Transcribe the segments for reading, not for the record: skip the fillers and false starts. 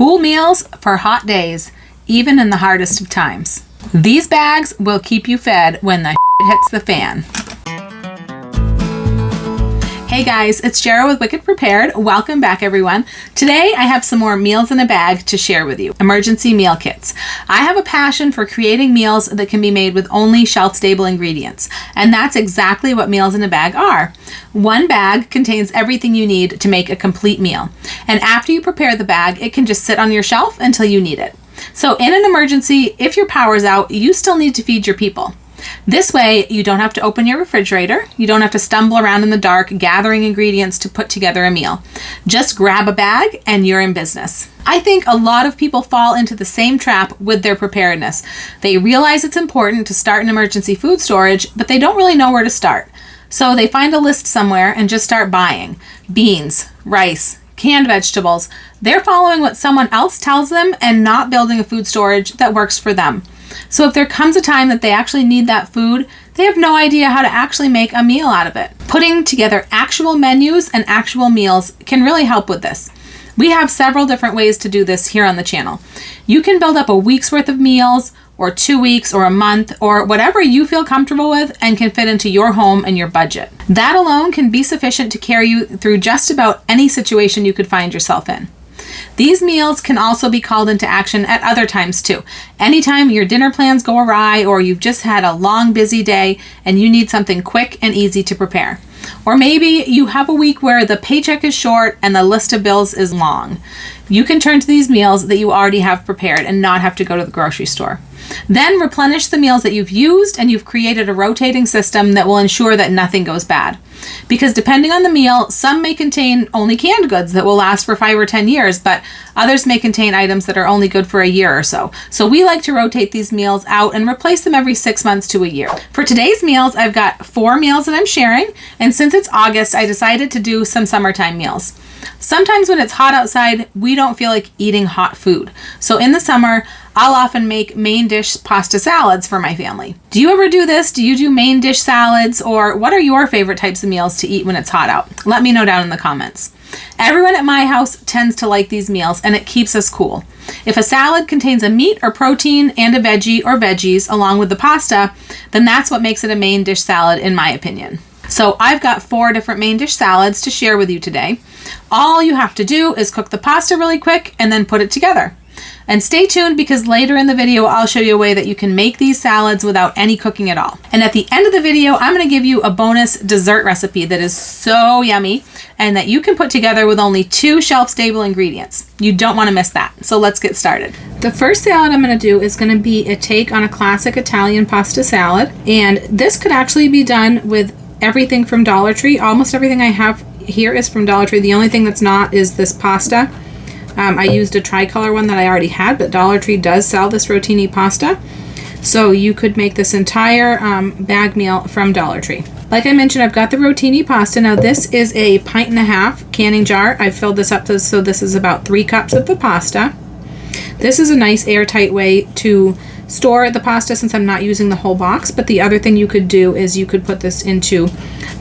Cool meals for hot days, even in the hardest of times. These bags will keep you fed when the hits the fan. Hey guys, it's Jara with Wicked Prepared. Welcome back everyone. Today I have some more meals in a bag to share with you. Emergency meal kits. I have a passion for creating meals that can be made with only shelf-stable ingredients. And that's exactly what meals in a bag are. One bag contains everything you need to make a complete meal. And after you prepare the bag, it can just sit on your shelf until you need it. So in an emergency, if your power's out, you still need to feed your people. This way, you don't have to open your refrigerator. You don't have to stumble around in the dark gathering ingredients to put together a meal. Just grab a bag and you're in business. I think a lot of people fall into the same trap with their preparedness. They realize it's important to start an emergency food storage, but they don't really know where to start. So they find a list somewhere and just start buying beans, rice, canned vegetables. They're following what someone else tells them and not building a food storage that works for them. So if there comes a time that they actually need that food, they have no idea how to actually make a meal out of it. Putting together actual menus and actual meals can really help with this. We have several different ways to do this here on the channel. You can build up a week's worth of meals, or 2 weeks, or a month, or whatever you feel comfortable with and can fit into your home and your budget. That alone can be sufficient to carry you through just about any situation you could find yourself in. These meals can also be called into action at other times too. Anytime your dinner plans go awry or you've just had a long busy day and you need something quick and easy to prepare. Or maybe you have a week where the paycheck is short and the list of bills is long. You can turn to these meals that you already have prepared and not have to go to the grocery store. Then replenish the meals that you've used, and you've created a rotating system that will ensure that nothing goes bad. Because depending on the meal, some may contain only canned goods that will last for 5 or 10 years, but others may contain items that are only good for a year or so. So we like to rotate these meals out and replace them every 6 months to a year. For today's meals, I've got 4 meals that I'm sharing, and since it's August, I decided to do some summertime meals. Sometimes when it's hot outside, we don't feel like eating hot food. So in the summer, I'll often make main dish pasta salads for my family. Do you ever do this? Do you do main dish salads? Or what are your favorite types of meals to eat when it's hot out? Let me know down in the comments. Everyone at my house tends to like these meals, and it keeps us cool. If a salad contains a meat or protein and a veggie or veggies along with the pasta, then that's what makes it a main dish salad in my opinion. So I've got 4 different main dish salads to share with you today. All you have to do is cook the pasta really quick and then put it together. And stay tuned because later in the video, I'll show you a way that you can make these salads without any cooking at all. And at the end of the video, I'm going to give you a bonus dessert recipe that is so yummy and that you can put together with only 2 shelf-stable ingredients. You don't want to miss that. So let's get started. The first salad I'm going to do is going to be a take on a classic Italian pasta salad. And this could actually be done with everything from Dollar Tree. Almost everything I have here is from Dollar Tree. The only thing that's not is this pasta. I used a tricolor one that I already had, but Dollar Tree does sell this rotini pasta. So you could make this entire bag meal from Dollar Tree. Like I mentioned, I've got the rotini pasta. Now this is a 1.5 pint canning jar. I've filled this up so this is about 3 cups of the pasta. This is a nice airtight way to store the pasta since I'm not using the whole box. But the other thing you could do is you could put this into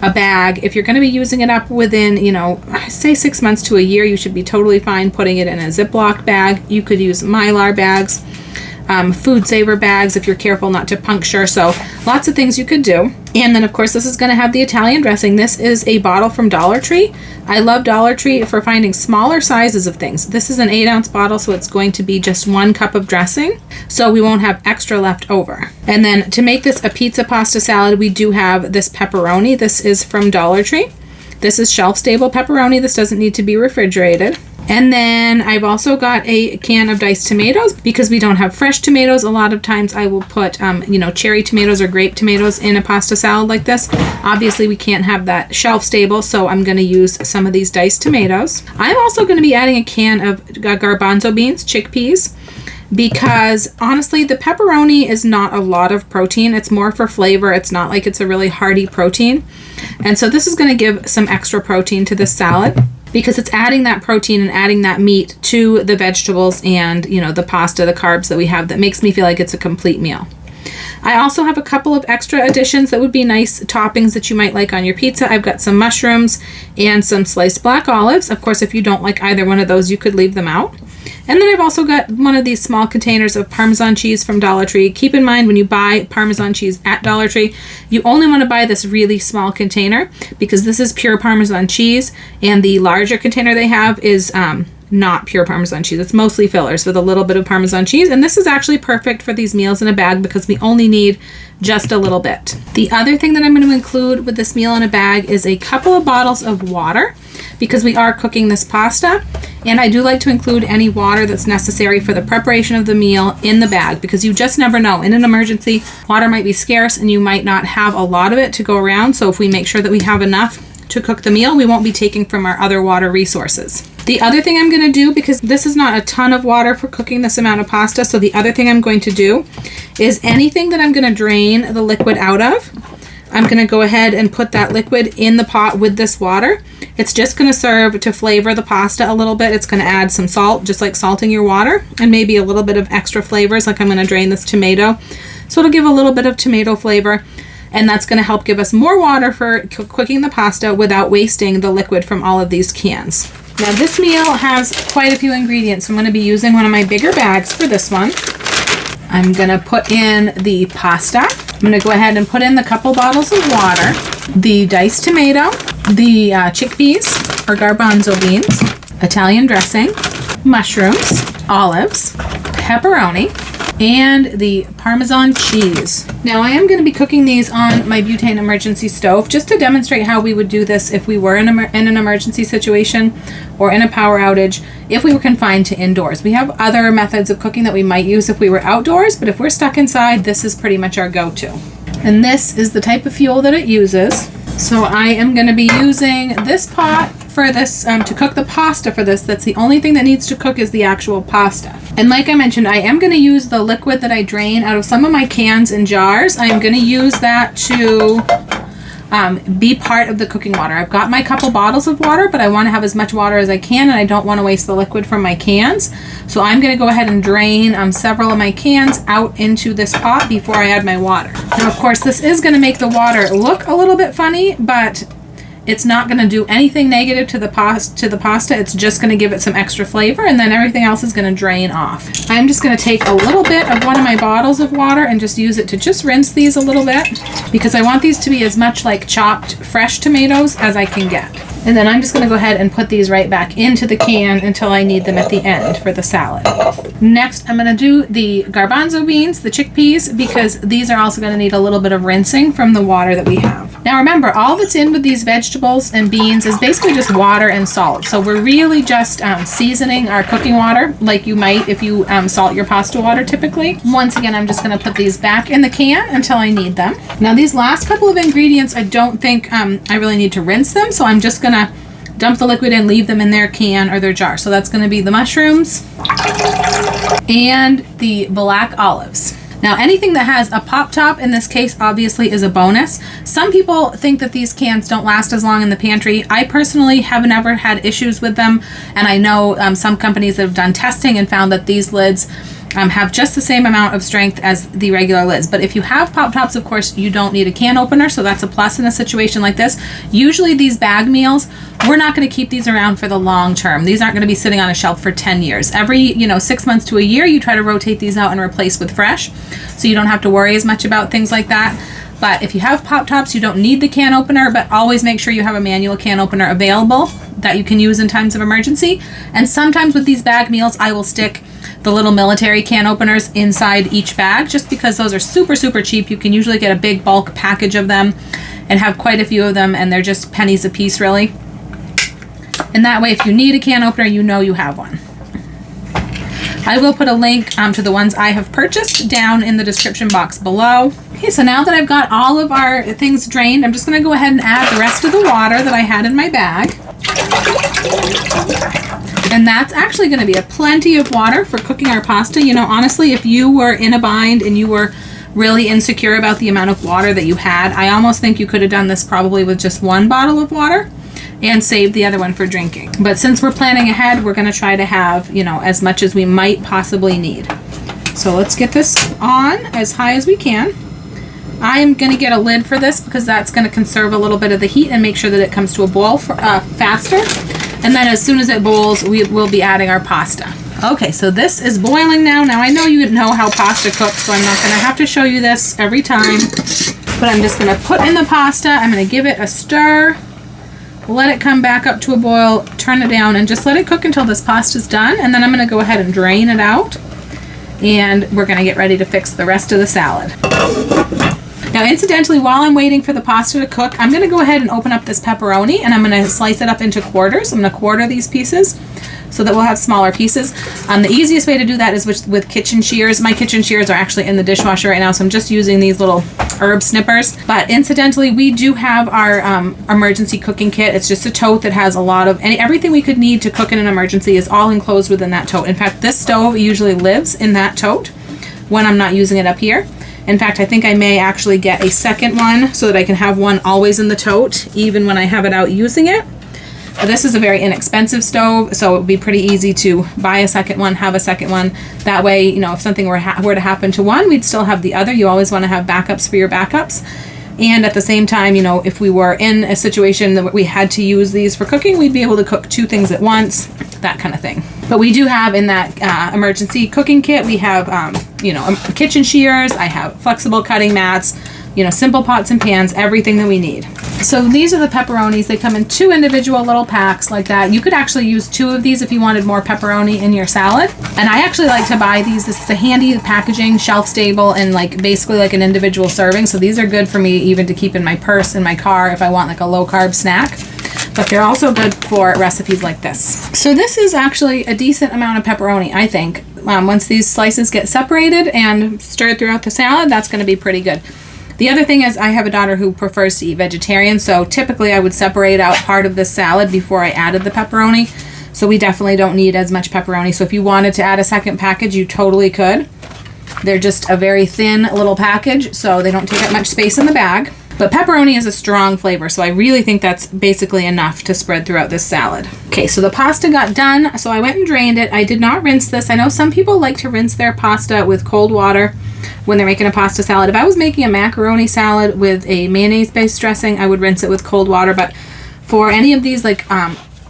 a bag. If you're going to be using it up within, say 6 months to a year, you should be totally fine putting it in a Ziploc bag. You could use Mylar bags, food saver bags if you're careful not to puncture. So lots of things you could do. And then of course this is going to have the Italian dressing. This is a bottle from Dollar Tree. I love Dollar Tree for finding smaller sizes of things. This is an 8-ounce bottle, so it's going to be just 1 cup of dressing, so we won't have extra left over. And then to make this a pizza pasta salad, we do have this pepperoni. This is from Dollar Tree. This is shelf-stable pepperoni. This doesn't need to be refrigerated. And then I've also got a can of diced tomatoes because we don't have fresh tomatoes. A lot of times I will put, cherry tomatoes or grape tomatoes in a pasta salad like this. Obviously we can't have that shelf stable, so I'm going to use some of these diced tomatoes. I'm also going to be adding a can of garbanzo beans, chickpeas, because honestly the pepperoni is not a lot of protein. It's more for flavor. It's not like it's a really hearty protein. And so this is going to give some extra protein to this salad, because it's adding that protein and adding that meat to the vegetables and, the pasta, the carbs that we have, that makes me feel like it's a complete meal. I also have a couple of extra additions that would be nice toppings that you might like on your pizza. I've got some mushrooms and some sliced black olives. Of course, if you don't like either one of those, you could leave them out. And then I've also got one of these small containers of Parmesan cheese from Dollar Tree. Keep in mind when you buy Parmesan cheese at Dollar Tree, you only want to buy this really small container because this is pure Parmesan cheese, and the larger container they have is not pure Parmesan cheese. It's mostly fillers with a little bit of Parmesan cheese, and this is actually perfect for these meals in a bag because we only need just a little bit. The other thing that I'm going to include with this meal in a bag is a couple of bottles of water because we are cooking this pasta, and I do like to include any water that's necessary for the preparation of the meal in the bag because you just never know. In an emergency, water might be scarce and you might not have a lot of it to go around, so if we make sure that we have enough to cook the meal, we won't be taking from our other water resources. The other thing I'm going to do, because this is not a ton of water for cooking this amount of pasta, so the other thing I'm going to do is anything that I'm going to drain the liquid out of, I'm going to go ahead and put that liquid in the pot with this water. It's just going to serve to flavor the pasta a little bit. It's going to add some salt, just like salting your water, and maybe a little bit of extra flavors, like I'm going to drain this tomato. So it'll give a little bit of tomato flavor, and that's going to help give us more water for cooking the pasta without wasting the liquid from all of these cans. Now this meal has quite a few ingredients. I'm going to be using one of my bigger bags for this one. I'm going to put in the pasta. I'm going to go ahead and put in the couple bottles of water, the diced tomato, the chickpeas or garbanzo beans, Italian dressing, mushrooms, olives, pepperoni, and the Parmesan cheese. Now I am going to be cooking these on my butane emergency stove just to demonstrate how we would do this if we were in an emergency situation or in a power outage, if we were confined to indoors. We have other methods of cooking that we might use if we were outdoors, but if we're stuck inside, this is pretty much our go-to. And this is the type of fuel that it uses. So I am going to be using this pot for this to cook the pasta for this. That's the only thing that needs to cook is the actual pasta. And like I mentioned, I am going to use the liquid that I drain out of some of my cans and jars. I am going to use that to be part of the cooking water. I've got my couple bottles of water, but I want to have as much water as I can, and I don't want to waste the liquid from my cans. So I'm going to go ahead and drain several of my cans out into this pot before I add my water. Now, of course, this is going to make the water look a little bit funny, but it's not going to do anything negative to the pasta. It's just going to give it some extra flavor, and then everything else is going to drain off. I'm just going to take a little bit of one of my bottles of water and just use it to just rinse these a little bit because I want these to be as much like chopped fresh tomatoes as I can get. And then I'm just going to go ahead and put these right back into the can until I need them at the end for the salad. Next, I'm going to do the garbanzo beans, the chickpeas, because these are also going to need a little bit of rinsing from the water that we have. Now remember, all that's in with these vegetables and beans is basically just water and salt. So we're really just seasoning our cooking water like you might if you salt your pasta water typically. Once again, I'm just going to put these back in the can until I need them. Now these last couple of ingredients, I don't think I really need to rinse them, so I'm just going to dump the liquid and leave them in their can or their jar. So that's going to be the mushrooms and the black olives. Now anything that has a pop top in this case obviously is a bonus. Some people think that these cans don't last as long in the pantry. I personally have never had issues with them, and I know some companies that have done testing and found that these lids have just the same amount of strength as the regular lids. But if you have pop tops, of course, you don't need a can opener, so that's a plus in a situation like this. Usually these bag meals, we're not going to keep these around for the long term. These aren't going to be sitting on a shelf for 10 years. Every 6 months to a year, you try to rotate these out and replace with fresh, so you don't have to worry as much about things like that. But if you have pop tops, you don't need the can opener, but always make sure you have a manual can opener available that you can use in times of emergency. And sometimes with these bag meals, I will stick the little military can openers inside each bag just because those are super, super cheap. You can usually get a big bulk package of them and have quite a few of them, and they're just pennies a piece, really. And that way, if you need a can opener, you know you have one. I will put a link to the ones I have purchased down in the description box below. Okay, so now that I've got all of our things drained, I'm just going to go ahead and add the rest of the water that I had in my bag. And that's actually going to be a plenty of water for cooking our pasta. Honestly, if you were in a bind and you were really insecure about the amount of water that you had, I almost think you could have done this probably with just one bottle of water and save the other one for drinking. But since we're planning ahead, we're going to try to have, as much as we might possibly need. So let's get this on as high as we can. I am going to get a lid for this because that's going to conserve a little bit of the heat and make sure that it comes to a boil faster. And then as soon as it boils, we will be adding our pasta. Okay, so this is boiling now. Now I know you know how pasta cooks, so I'm not gonna have to show you this every time, but I'm just gonna put in the pasta. I'm gonna give it a stir, let it come back up to a boil, turn it down, and just let it cook until this pasta's done, and then I'm gonna go ahead and drain it out, and we're gonna get ready to fix the rest of the salad. Now, incidentally, while I'm waiting for the pasta to cook, I'm gonna go ahead and open up this pepperoni, and I'm gonna slice it up into quarters. I'm gonna quarter these pieces so that we'll have smaller pieces. The easiest way to do that is with kitchen shears. My kitchen shears are actually in the dishwasher right now, so I'm just using these little herb snippers. But incidentally, we do have our emergency cooking kit. It's just a tote that has a lot of, everything we could need to cook in an emergency is all enclosed within that tote. In fact, this stove usually lives in that tote when I'm not using it up here. In fact, I think I may actually get a second one so that I can have one always in the tote, even when I have it out using it. This is a very inexpensive stove, so it would be pretty easy to buy a second one, have a second one. That way, you know, if something were to happen to one, we'd still have the other. You always want to have backups for your backups. And at the same time, you know, if we were in a situation that we had to use these for cooking, we'd be able to cook two things at once, that kind of thing. But we do have in that emergency cooking kit, we have, you know, kitchen shears, I have flexible cutting mats, you know, simple pots and pans, everything that we need. So these are the pepperonis. They come in 2 individual little packs like that. You could actually use 2 of these if you wanted more pepperoni in your salad. And I actually like to buy these. This is a handy packaging, shelf stable, and like basically like an individual serving. So these are good for me even to keep in my purse in my car if I want like a low carb snack. But they're also good for recipes like this. So this is actually a decent amount of pepperoni, I think. Once these slices get separated and stirred throughout the salad, that's going to be pretty good. The other thing is I have a daughter who prefers to eat vegetarian, so typically I would separate out part of this salad before I added the pepperoni. So we definitely don't need as much pepperoni. So if you wanted to add a second package, you totally could. They're just a very thin little package, so they don't take up much space in the bag. But pepperoni is a strong flavor, so I really think that's basically enough to spread throughout this salad. Okay, so the pasta got done, so I went and drained it. I did not rinse this. I know some people like to rinse their pasta with cold water when they're making a pasta salad. If I was making a macaroni salad with a mayonnaise-based dressing, I would rinse it with cold water. But for any of these, like,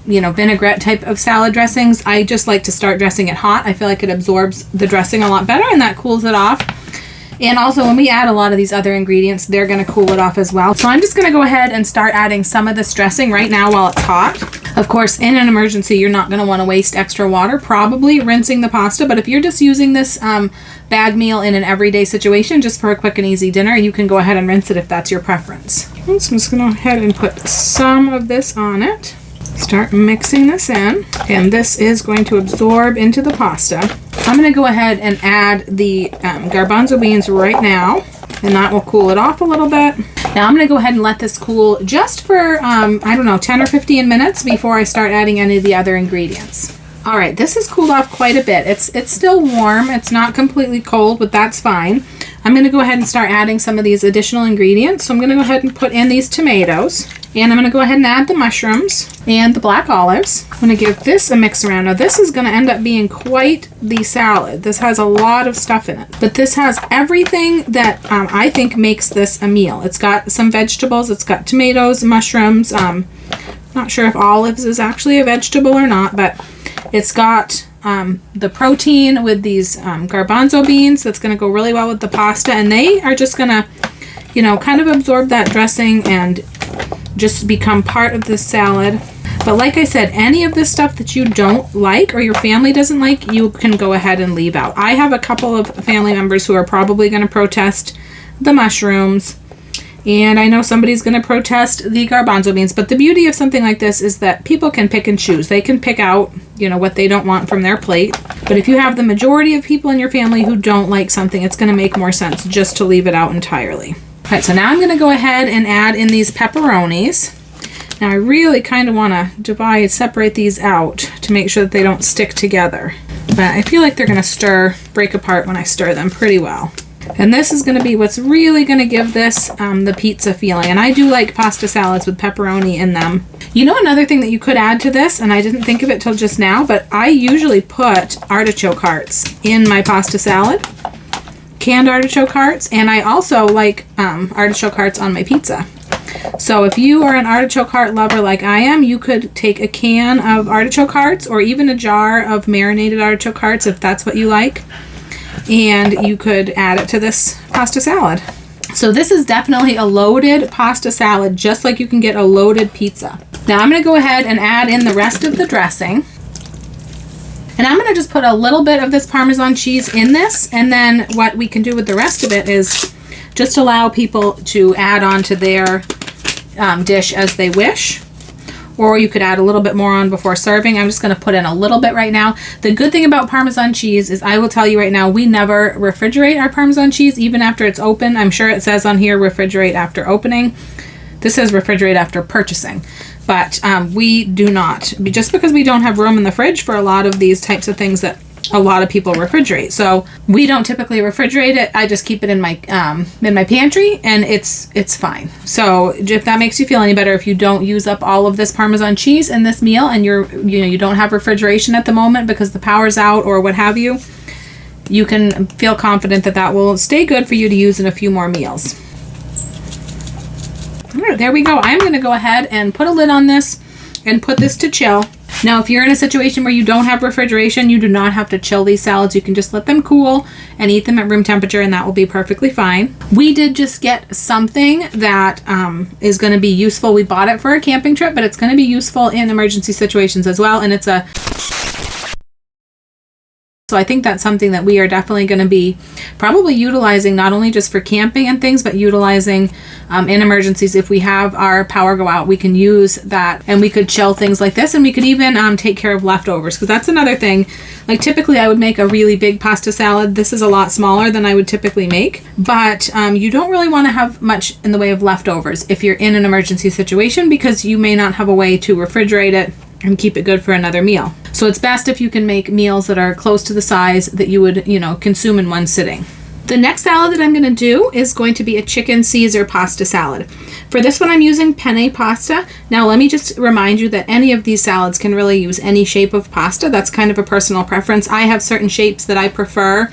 you know, vinaigrette type of salad dressings, I just like to start dressing it hot. I feel like it absorbs the dressing a lot better, and that cools it off. And also, when we add a lot of these other ingredients, they're going to cool it off as well. So I'm just going to go ahead and start adding some of this dressing right now while it's hot. Of course, in an emergency, you're not going to want to waste extra water, probably rinsing the pasta. But if you're just using this bag meal in an everyday situation, just for a quick and easy dinner, you can go ahead and rinse it if that's your preference. So I'm just going to go ahead and put some of this on it. Start mixing this in, and this is going to absorb into the pasta. I'm going to go ahead and add the garbanzo beans right now, and that will cool it off a little bit. Now I'm going to go ahead and let this cool just for, I don't know, 10 or 15 minutes before I start adding any of the other ingredients. All right, this has cooled off quite a bit. It's still warm. It's not completely cold, but that's fine. I'm going to go ahead and start adding some of these additional ingredients. So I'm going to go ahead and put in these tomatoes. And I'm going to go ahead and add the mushrooms and the black olives. I'm going to give this a mix around. Now this is going to end up being quite the salad. This has a lot of stuff in it. But this has everything that I think makes this a meal. It's got some vegetables. It's got tomatoes, mushrooms. Not sure if olives is actually a vegetable or not, but it's got the protein with these garbanzo beans. That's going to go really well with the pasta. And they are just going to, you know, kind of absorb that dressing and just become part of this salad. But like I said, any of this stuff that you don't like or your family doesn't like, you can go ahead and leave out. I have a couple of family members who are probably going to protest the mushrooms, and I know somebody's going to protest the garbanzo beans. But the beauty of something like this is that people can pick and choose. They can pick out, you know, what they don't want from their plate. But if you have the majority of people in your family who don't like something, it's going to make more sense just to leave it out entirely. All right, so now I'm going to go ahead and add in these pepperonis. Now I really kind of want to separate these out to make sure that they don't stick together. But I feel like they're going to break apart when I stir them pretty well. And this is going to be what's really going to give this the pizza feeling. And I do like pasta salads with pepperoni in them. You know, another thing that you could add to this, and I didn't think of it till just now, but I usually put artichoke hearts in my pasta salad. Canned artichoke hearts, and I also like artichoke hearts on my pizza. So if you are an artichoke heart lover like I am, you could take a can of artichoke hearts or even a jar of marinated artichoke hearts if that's what you like, and you could add it to this pasta salad. So this is definitely a loaded pasta salad, just like you can get a loaded pizza. Now I'm going to go ahead and add in the rest of the dressing. And I'm going to just put a little bit of this Parmesan cheese in this, and then what we can do with the rest of it is just allow people to add on to their dish as they wish. Or you could add a little bit more on before serving. I'm just going to put in a little bit right now. The good thing about Parmesan cheese is, I will tell you right now, we never refrigerate our Parmesan cheese even after it's open. I'm sure it says on here refrigerate after opening. This says refrigerate after purchasing. But we do not, just because we don't have room in the fridge for a lot of these types of things that a lot of people refrigerate. So we don't typically refrigerate it. I just keep it in my pantry, and it's fine. So if that makes you feel any better, if you don't use up all of this Parmesan cheese in this meal, and you don't have refrigeration at the moment because the power's out or what have you, you can feel confident that that will stay good for you to use in a few more meals. All right, there we go. I'm going to go ahead and put a lid on this and put this to chill. Now, if you're in a situation where you don't have refrigeration, you do not have to chill these salads. You can just let them cool and eat them at room temperature, and that will be perfectly fine. We did just get something that is going to be useful. We bought it for a camping trip, but it's going to be useful in emergency situations as well, and so I think that's something that we are definitely going to be probably utilizing, not only just for camping and things, but utilizing in emergencies. If we have our power go out, we can use that, and we could chill things like this, and we could even take care of leftovers, because that's another thing. Like, typically I would make a really big pasta salad. This is a lot smaller than I would typically make, but you don't really want to have much in the way of leftovers if you're in an emergency situation, because you may not have a way to refrigerate it and keep it good for another meal. So it's best if you can make meals that are close to the size that you would, consume in one sitting. The next salad that I'm going to do is going to be a chicken Caesar pasta salad. For this one, I'm using penne pasta. Now, let me just remind you that any of these salads can really use any shape of pasta. That's kind of a personal preference. I have certain shapes that I prefer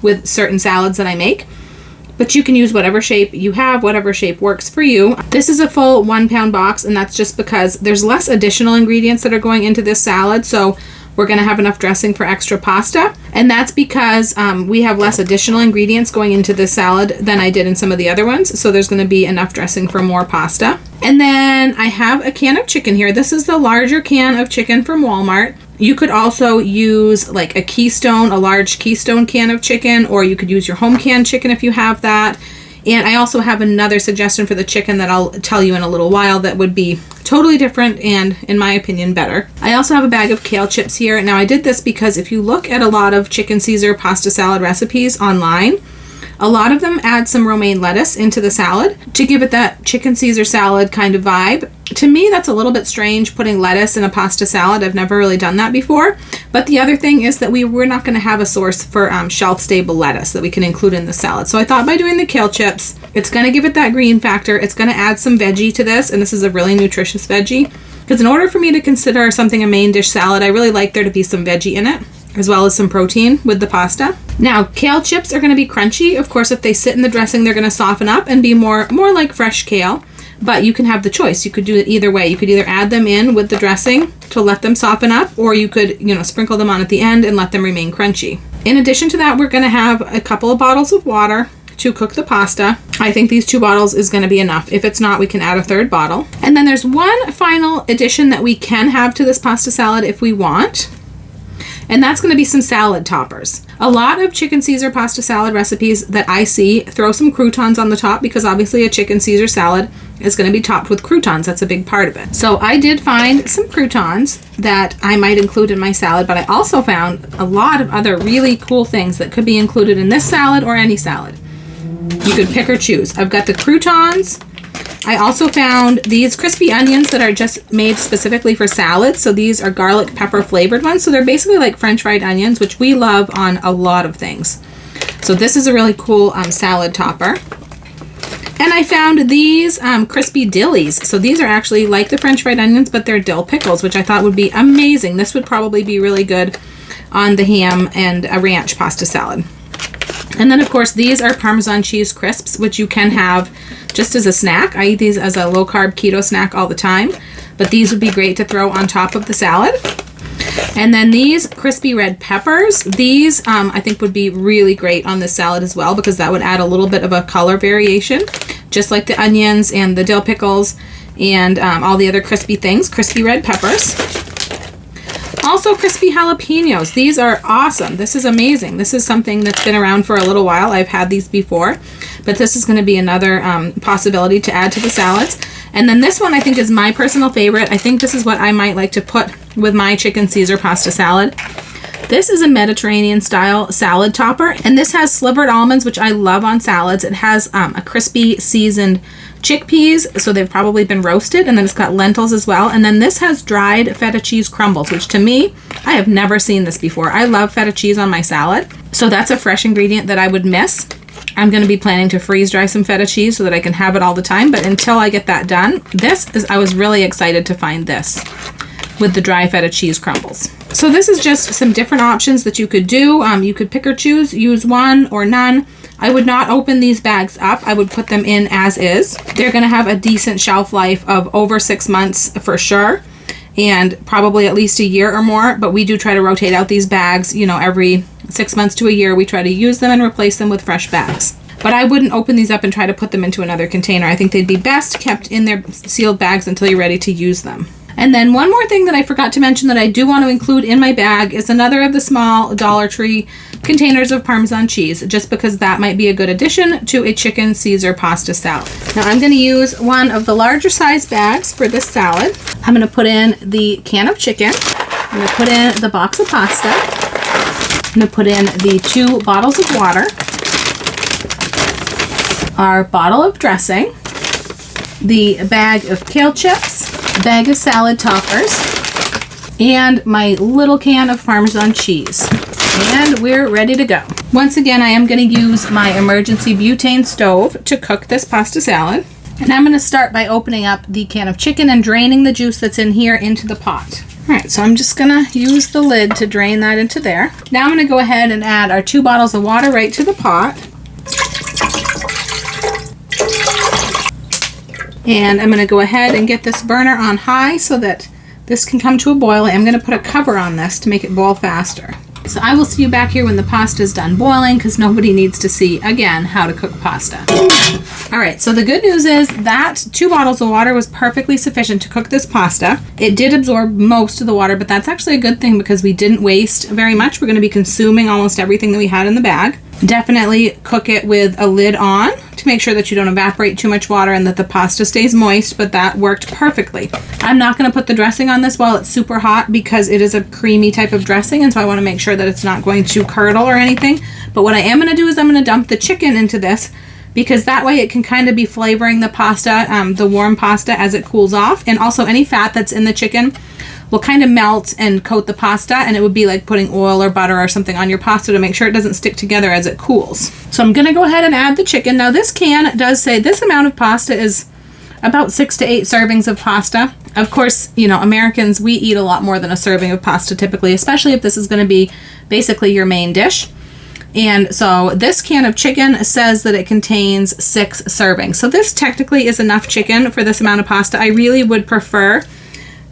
with certain salads that I make, but you can use whatever shape you have, whatever shape works for you. This is a full 1 pound box, and that's just because there's less additional ingredients that are going into this salad, so we're going to have enough dressing for extra pasta. And that's because we have less additional ingredients going into this salad than I did in some of the other ones, so there's going to be enough dressing for more pasta. And then I have a can of chicken here. This is the larger can of chicken from Walmart. You could also use like a large Keystone can of chicken, or you could use your home canned chicken if you have that. And I also have another suggestion for the chicken that I'll tell you in a little while that would be totally different and, in my opinion, better. I also have a bag of kale chips here. Now, I did this because if you look at a lot of chicken Caesar pasta salad recipes online, a lot of them add some romaine lettuce into the salad to give it that chicken Caesar salad kind of vibe. To me, that's a little bit strange, putting lettuce in a pasta salad. I've never really done that before. But the other thing is that we're not going to have a source for shelf-stable lettuce that we can include in the salad. So I thought by doing the kale chips, it's going to give it that green factor. It's going to add some veggie to this, and this is a really nutritious veggie. Because in order for me to consider something a main dish salad, I really like there to be some veggie in it, as well as some protein with the pasta. Now, kale chips are going to be crunchy. Of course, if they sit in the dressing, they're going to soften up and be more like fresh kale. But you can have the choice. You could do it either way. You could either add them in with the dressing to let them soften up, or you could, sprinkle them on at the end and let them remain crunchy. In addition to that, we're going to have a couple of bottles of water to cook the pasta. I think these 2 bottles is going to be enough. If it's not, we can add a 3rd bottle. And then there's one final addition that we can have to this pasta salad if we want. And that's going to be some salad toppers. A lot of chicken Caesar pasta salad recipes that I see throw some croutons on the top, because obviously a chicken Caesar salad is going to be topped with croutons. That's a big part of it. So I did find some croutons that I might include in my salad, but I also found a lot of other really cool things that could be included in this salad or any salad. You could pick or choose. I've got the croutons. I also found these crispy onions that are just made specifically for salads. So these are garlic pepper flavored ones. So they're basically like French fried onions, which we love on a lot of things. So this is a really cool salad topper. And I found these crispy dillies. So these are actually like the French fried onions, but they're dill pickles, which I thought would be amazing. This would probably be really good on the ham and a ranch pasta salad. And then of course these are Parmesan cheese crisps, which you can have just as a snack. I eat these as a low carb keto snack all the time, but these would be great to throw on top of the salad. And then these crispy red peppers, these I think would be really great on this salad as well, because that would add a little bit of a color variation, just like the onions and the dill pickles and all the other crispy things. Crispy red peppers. Also crispy jalapenos. These are awesome. This is amazing. This is something that's been around for a little while. I've had these before, but this is going to be another possibility to add to the salads. And then this one I think is my personal favorite. I think this is what I might like to put with my chicken Caesar pasta salad. This is a Mediterranean style salad topper, and this has slivered almonds, which I love on salads. It has a crispy seasoned chickpeas, so they've probably been roasted, and then it's got lentils as well. And then this has dried feta cheese crumbles, which to me, I have never seen this before. I love feta cheese on my salad, so that's a fresh ingredient that I would miss. I'm going to be planning to freeze dry some feta cheese so that I can have it all the time, but until I get that done, I was really excited to find this with the dry feta cheese crumbles. So this is just some different options that you could do. You could pick or choose, use one or none. I would not open these bags up. I would put them in as is. They're going to have a decent shelf life of over 6 months for sure, and probably at least a year or more, but we do try to rotate out these bags, you know, every 6 months to a year. We try to use them and replace them with fresh bags. But I wouldn't open these up and try to put them into another container. I think they'd be best kept in their sealed bags until you're ready to use them. And then one more thing that I forgot to mention that I do want to include in my bag is another of the small Dollar Tree containers of Parmesan cheese, just because that might be a good addition to a chicken Caesar pasta salad. Now I'm going to use one of the larger size bags for this salad. I'm going to put in the can of chicken. I'm going to put in the box of pasta. I'm going to put in the 2 bottles of water, our bottle of dressing, the bag of kale chips, bag of salad toppers, and my little can of Parmesan cheese. And we're ready to go. Once again, I am going to use my emergency butane stove to cook this pasta salad. And I'm going to start by opening up the can of chicken and draining the juice that's in here into the pot. All right, so I'm just going to use the lid to drain that into there. Now I'm going to go ahead and add our 2 bottles of water right to the pot. And I'm going to go ahead and get this burner on high so that this can come to a boil. I'm going to put a cover on this to make it boil faster. So I will see you back here when the pasta is done boiling, because nobody needs to see, again, how to cook pasta. All right, so the good news is that 2 bottles of water was perfectly sufficient to cook this pasta. It did absorb most of the water, but that's actually a good thing because we didn't waste very much. We're going to be consuming almost everything that we had in the bag. Definitely cook it with a lid on to make sure that you don't evaporate too much water and that the pasta stays moist, but that worked perfectly. I'm not going to put the dressing on this while it's super hot because it is a creamy type of dressing, and so I want to make sure that it's not going to curdle or anything. But what I am going to do is I'm going to dump the chicken into this, because that way it can kind of be flavoring the pasta, the warm pasta, as it cools off. And also any fat that's in the chicken will kind of melt and coat the pasta, and it would be like putting oil or butter or something on your pasta to make sure it doesn't stick together as it cools. So I'm going to go ahead and add the chicken. Now this can does say this amount of pasta is about 6 to 8 servings of pasta. Of course, you know, Americans, we eat a lot more than a serving of pasta typically, especially if this is going to be basically your main dish. And so this can of chicken says that it contains 6 servings. So this technically is enough chicken for this amount of pasta. I really would prefer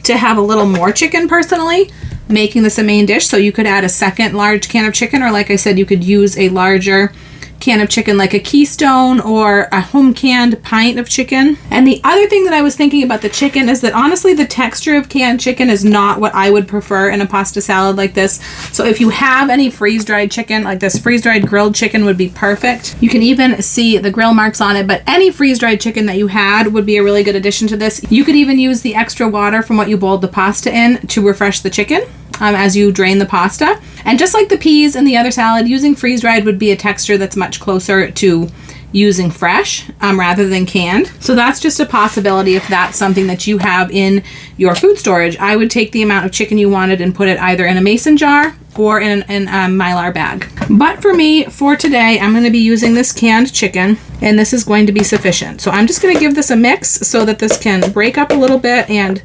to have a little more chicken personally, making this a main dish. So you could add a second large can of chicken, or like I said, you could use a larger can of chicken like a Keystone or a home canned pint of chicken. And the other thing that I was thinking about the chicken is that honestly the texture of canned chicken is not what I would prefer in a pasta salad like this. So if you have any freeze-dried chicken, like this freeze-dried grilled chicken would be perfect. You can even see the grill marks on it, but any freeze-dried chicken that you had would be a really good addition to this. You could even use the extra water from what you boiled the pasta in to refresh the chicken as you drain the pasta. And just like the peas in the other salad, using freeze-dried would be a texture that's much closer to using fresh rather than canned. So that's just a possibility if that's something that you have in your food storage. I would take the amount of chicken you wanted and put it either in a mason jar or in a Mylar bag. But for me, for today, I'm going to be using this canned chicken, and this is going to be sufficient. So I'm just going to give this a mix so that this can break up a little bit and,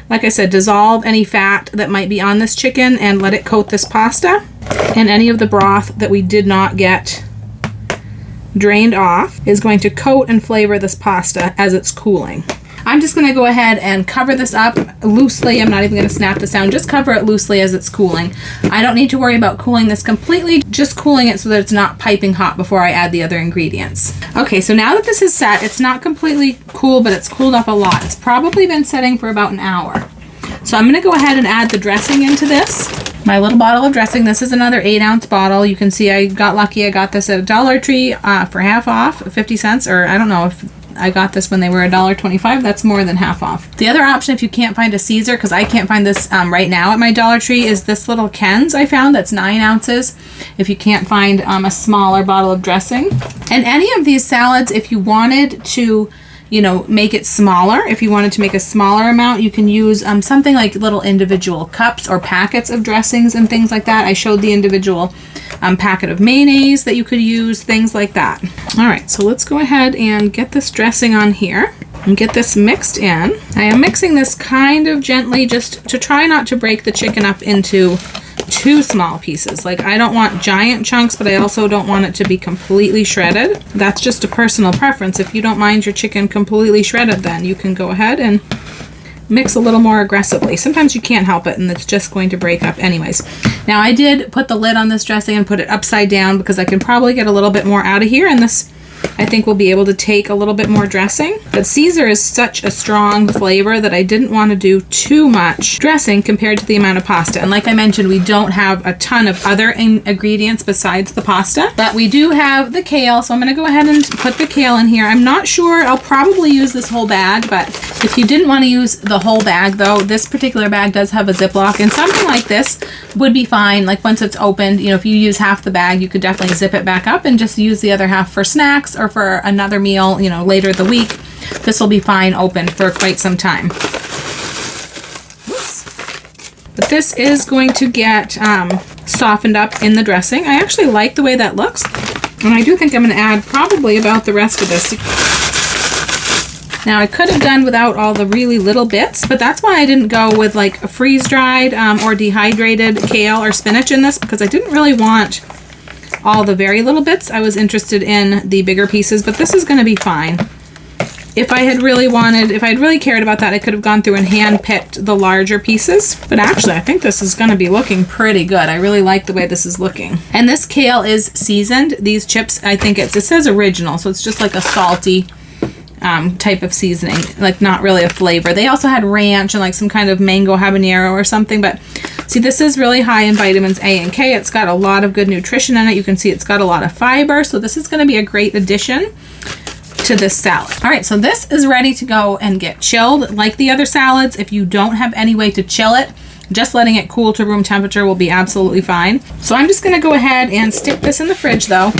like I said, dissolve any fat that might be on this chicken and let it coat this pasta and any of the broth that we did not get drained off is going to coat and flavor this pasta as it's cooling. I'm just going to go ahead and cover this up loosely. I'm not even going to snap this down. Just cover it loosely as it's cooling. I don't need to worry about cooling this completely, just cooling it so that it's not piping hot before I add the other ingredients. Okay, so now that this is set, it's not completely cool, but it's cooled up a lot. It's probably been setting for about an hour. So I'm going to go ahead and add the dressing into this. My little bottle of dressing. This is another 8-ounce bottle. You can see I got lucky. I got this at Dollar Tree for half off, 50 cents, or I don't know if I got this when they were $1.25. That's more than half off. The other option, if you can't find a Caesar, because I can't find this right now at my Dollar Tree, is this little Ken's I found that's 9 ounces. If you can't find a smaller bottle of dressing. And any of these salads, if you wanted to, you know, make it smaller, if you wanted to make a smaller amount, you can use something like little individual cups or packets of dressings and things like that. I showed the individual packet of mayonnaise that you could use, things like that. All right, so let's go ahead and get this dressing on here and get this mixed in. I am mixing this kind of gently just to try not to break the chicken up into too small pieces. Like, I don't want giant chunks, but I also don't want it to be completely shredded. That's just a personal preference. If you don't mind your chicken completely shredded, then you can go ahead and mix a little more aggressively. Sometimes you can't help it and it's just going to break up anyways. Now, I did put the lid on this dressing and put it upside down because I can probably get a little bit more out of here, and this I think we'll be able to take a little bit more dressing. But Caesar is such a strong flavor that I didn't want to do too much dressing compared to the amount of pasta. And like I mentioned, we don't have a ton of other ingredients besides the pasta, but we do have the kale. So I'm going to go ahead and put the kale in here. I'm not sure, I'll probably use this whole bag, but if you didn't want to use the whole bag though, this particular bag does have a Ziploc, and something like this would be fine. Like once it's opened, you know, if you use half the bag, you could definitely zip it back up and just use the other half for snacks or for another meal, you know, later the week. This will be fine open for quite some time. Oops. But this is going to get softened up in the dressing. I actually like the way that looks, and I do think I'm going to add probably about the rest of this. Now, I could have done without all the really little bits, but that's why I didn't go with like a freeze-dried or dehydrated kale or spinach in this, because I didn't really want all the very little bits. I was interested in the bigger pieces, but this is going to be fine. If I had really wanted, if I'd really cared about that, I could have gone through and hand-picked the larger pieces. But actually, I think this is going to be looking pretty good. I really like the way this is looking. And this kale is seasoned. These chips, I think it says original, so it's just like a salty type of seasoning, like not really a flavor. They also had ranch and like some kind of mango habanero or something, but see, this is really high in vitamins A and K. It's got a lot of good nutrition in it. You can see it's got a lot of fiber, so this is going to be a great addition to this salad. All right, so this is ready to go and get chilled. Like the other salads, if you don't have any way to chill it, just letting it cool to room temperature will be absolutely fine. So I'm just going to go ahead and stick this in the fridge though.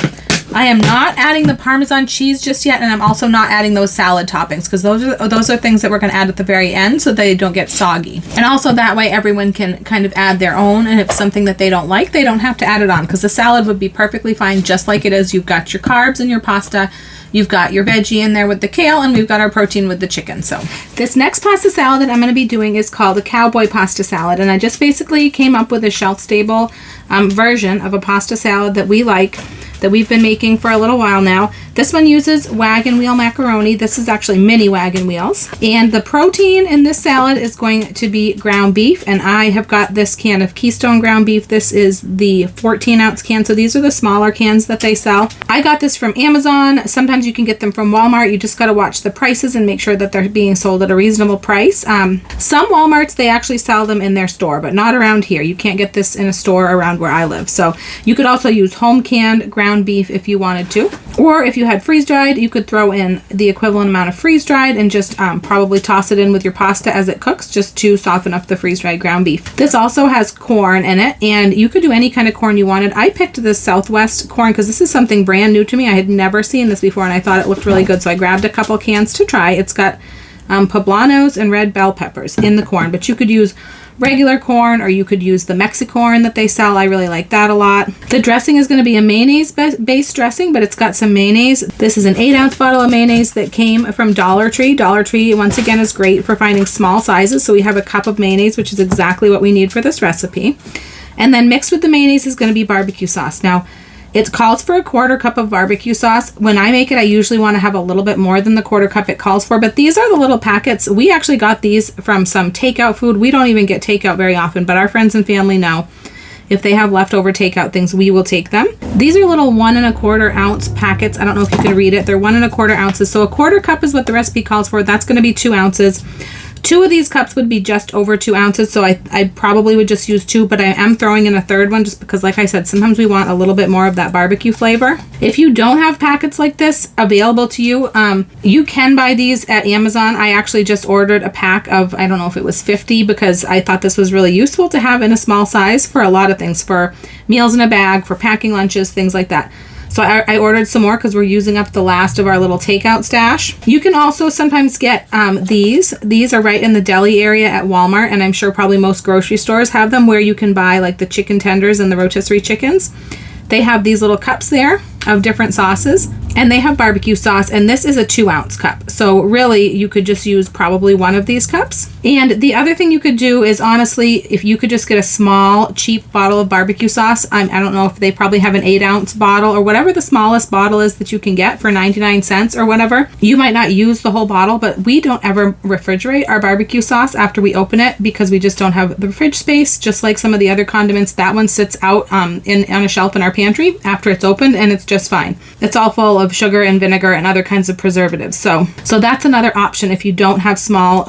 I am not adding the Parmesan cheese just yet, and I'm also not adding those salad toppings because those are things that we're going to add at the very end so they don't get soggy. And also that way everyone can kind of add their own, and if something that they don't like, they don't have to add it on, because the salad would be perfectly fine just like it is. You've got your carbs in your pasta, you've got your veggie in there with the kale, and we've got our protein with the chicken. So this next pasta salad that I'm going to be doing is called a cowboy pasta salad, and I just basically came up with a shelf-stable version of a pasta salad that we like, that we've been making for a little while now. This one uses wagon wheel macaroni. This is actually mini wagon wheels. And the protein in this salad is going to be ground beef. And I have got this can of Keystone ground beef. This is the 14-ounce can. So these are the smaller cans that they sell. I got this from Amazon. Sometimes you can get them from Walmart. You just got to watch the prices and make sure that they're being sold at a reasonable price. Some Walmarts, they actually sell them in their store, but not around here. You can't get this in a store around where I live. So you could also use home canned ground beef if you wanted to, or if you had freeze-dried, you could throw in the equivalent amount of freeze-dried and just probably toss it in with your pasta as it cooks, just to soften up the freeze-dried ground beef. This also has corn in it, and you could do any kind of corn you wanted. I picked this Southwest corn because this is something brand new to me. I had never seen this before, and I thought it looked really good, so I grabbed a couple cans to try. It's got poblanos and red bell peppers in the corn, but you could use regular corn, or you could use the Mexicorn that they sell. I really like that a lot. The dressing is going to be a mayonnaise based dressing, but it's got some mayonnaise. This is an 8-ounce bottle of mayonnaise that came from Dollar Tree. Dollar Tree, once again, is great for finding small sizes, so we have a cup of mayonnaise, which is exactly what we need for this recipe. And then mixed with the mayonnaise is going to be barbecue sauce. Now, It calls for a 1/4 cup of barbecue sauce. When I make it, I usually want to have a little bit more than the 1/4 cup it calls for, but these are the little packets. We actually got these from some takeout food. We don't even get takeout very often, but our friends and family know. If they have leftover takeout things, we will take them. These are little 1 1/4 ounce packets. I don't know if you can read it. They're 1 1/4 ounces. So a 1/4 cup is what the recipe calls for. That's going to be 2 ounces. 2 of these cups would be just over 2 ounces, so I probably would just use 2, but I am throwing in a 3rd one just because, like I said, sometimes we want a little bit more of that barbecue flavor. If you don't have packets like this available to you, you can buy these at Amazon. I actually just ordered a pack of, I don't know if it was 50, because I thought this was really useful to have in a small size for a lot of things, for meals in a bag, for packing lunches, things like that. So I ordered some more because we're using up the last of our little takeout stash. You can also sometimes get these. These are right in the deli area at Walmart, and I'm sure probably most grocery stores have them, where you can buy like the chicken tenders and the rotisserie chickens. They have these little cups there of different sauces, and they have barbecue sauce, and this is a 2 ounce cup. So really you could just use probably one of these cups. And the other thing you could do is, honestly, if you could just get a small cheap bottle of barbecue sauce, I don't know if they probably have an 8 ounce bottle or whatever the smallest bottle is that you can get for 99 cents or whatever. You might not use the whole bottle, but we don't ever refrigerate our barbecue sauce after we open it because we just don't have the fridge space. Just like some of the other condiments, that one sits out on a shelf in our pantry after it's opened, and it's just fine. It's all full of sugar and vinegar and other kinds of preservatives. So that's another option if you don't have small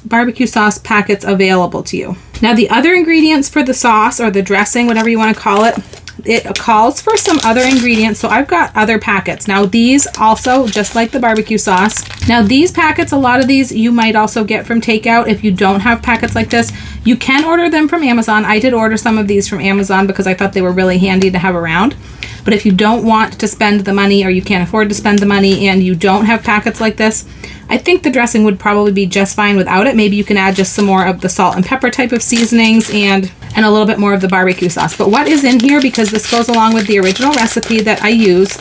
barbecue sauce packets available to you. Now, the other ingredients for the sauce, or the dressing, whatever you want to call it, it calls for some other ingredients. So I've got other packets. Now these also, just like the barbecue sauce. Now these packets, a lot of these you might also get from takeout. If you don't have packets like this, you can order them from Amazon. I did order some of these from Amazon because I thought they were really handy to have around. But if you don't want to spend the money, or you can't afford to spend the money, and you don't have packets like this, I think the dressing would probably be just fine without it. Maybe you can add just some more of the salt and pepper type of seasonings and a little bit more of the barbecue sauce. But what is in here, because this goes along with the original recipe that I use,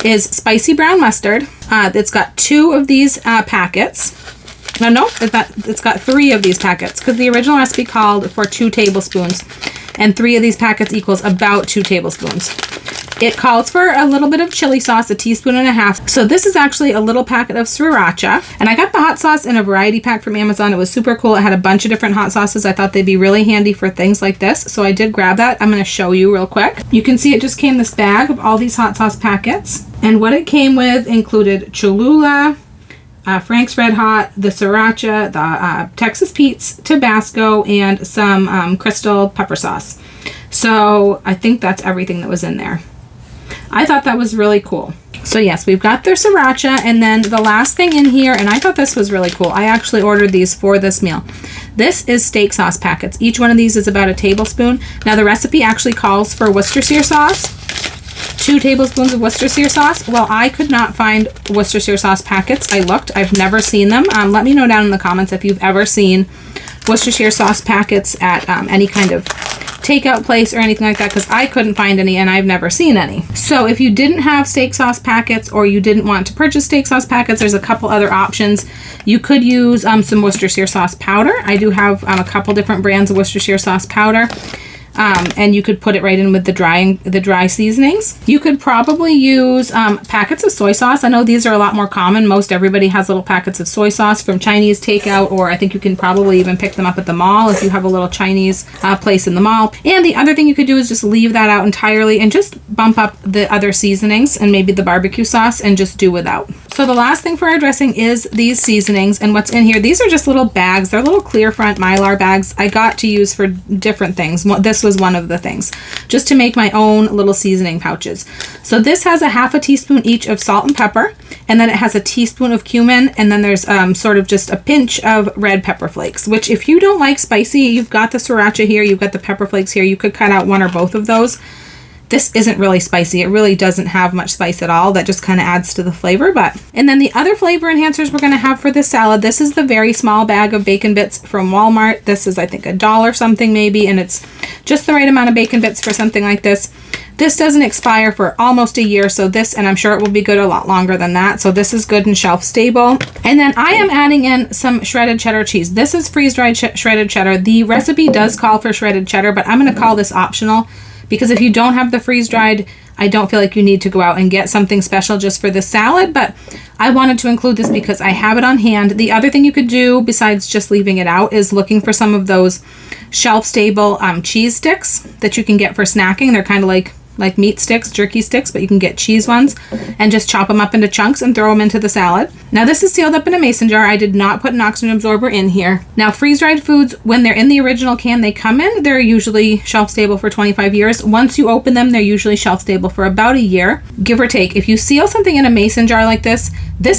is spicy brown mustard. It's got 2 of these packets. No, it's got 3 of these packets, because the original recipe called for 2 tablespoons, and 3 of these packets equals about 2 tablespoons. It calls for a little bit of chili sauce, 1.5 teaspoons. So this is actually a little packet of sriracha. And I got the hot sauce in a variety pack from Amazon. It was super cool. It had a bunch of different hot sauces. I thought they'd be really handy for things like this. So I did grab that. I'm going to show you real quick. You can see it just came this bag of all these hot sauce packets. And what it came with included Cholula, Frank's Red Hot, the sriracha, the Texas Pete's, Tabasco, and some crystal pepper sauce. So I think that's everything that was in there. I thought that was really cool. So yes, we've got their sriracha, and then the last thing in here, and I thought this was really cool. I actually ordered these for this meal. This is steak sauce packets. Each one of these is about 1 tablespoon. Now the recipe actually calls for Worcestershire sauce, 2 tablespoons of Worcestershire sauce. Well, I could not find Worcestershire sauce packets. I looked. I've never seen them. Let me know down in the comments if you've ever seen Worcestershire sauce packets at any kind of takeout place or anything like that, because I couldn't find any and I've never seen any. So if you didn't have steak sauce packets, or you didn't want to purchase steak sauce packets, there's a couple other options. You could use some Worcestershire sauce powder. I do have a couple different brands of Worcestershire sauce powder. And you could put it right in with the dry seasonings. You could probably use packets of soy sauce. I know these are a lot more common. Most everybody has little packets of soy sauce from Chinese takeout, or I think you can probably even pick them up at the mall if you have a little Chinese place in the mall. And the other thing you could do is just leave that out entirely and just bump up the other seasonings and maybe the barbecue sauce and just do without. So the last thing for our dressing is these seasonings, and what's in here. These are just little bags. They're little clear front Mylar bags I got to use for different things. This was one of the things, just to make my own little seasoning pouches. So this has 1/2 teaspoon each of salt and pepper, and then it has 1 teaspoon of cumin, and then there's sort of just a pinch of red pepper flakes, which if you don't like spicy, you've got the sriracha here, you've got the pepper flakes here, you could cut out one or both of those. This isn't really spicy. It really doesn't have much spice at all. That just kind of adds to the flavor. And then the other flavor enhancers we're going to have for this salad, this is the very small bag of bacon bits from Walmart. This is, I think, $1 something maybe, and it's just the right amount of bacon bits for something like this. This doesn't expire for almost a year, so this, and I'm sure it will be good a lot longer than that, so this is good and shelf stable. And then I am adding in some shredded cheddar cheese. This is freeze-dried shredded cheddar. The recipe does call for shredded cheddar, but I'm going to call this optional, because if you don't have the freeze-dried, I don't feel like you need to go out and get something special just for the salad, but I wanted to include this because I have it on hand. The other thing you could do besides just leaving it out is looking for some of those shelf-stable cheese sticks that you can get for snacking. They're kind of like meat sticks, jerky sticks, but you can get cheese ones, and just chop them up into chunks and throw them into the salad. Now this is sealed up in a mason jar. I did not put an oxygen absorber in here. Now freeze-dried foods, when they're in the original can they come in, they're usually shelf stable for 25 years. Once you open them, they're usually shelf stable for about a year, give or take. If you seal something in a mason jar like this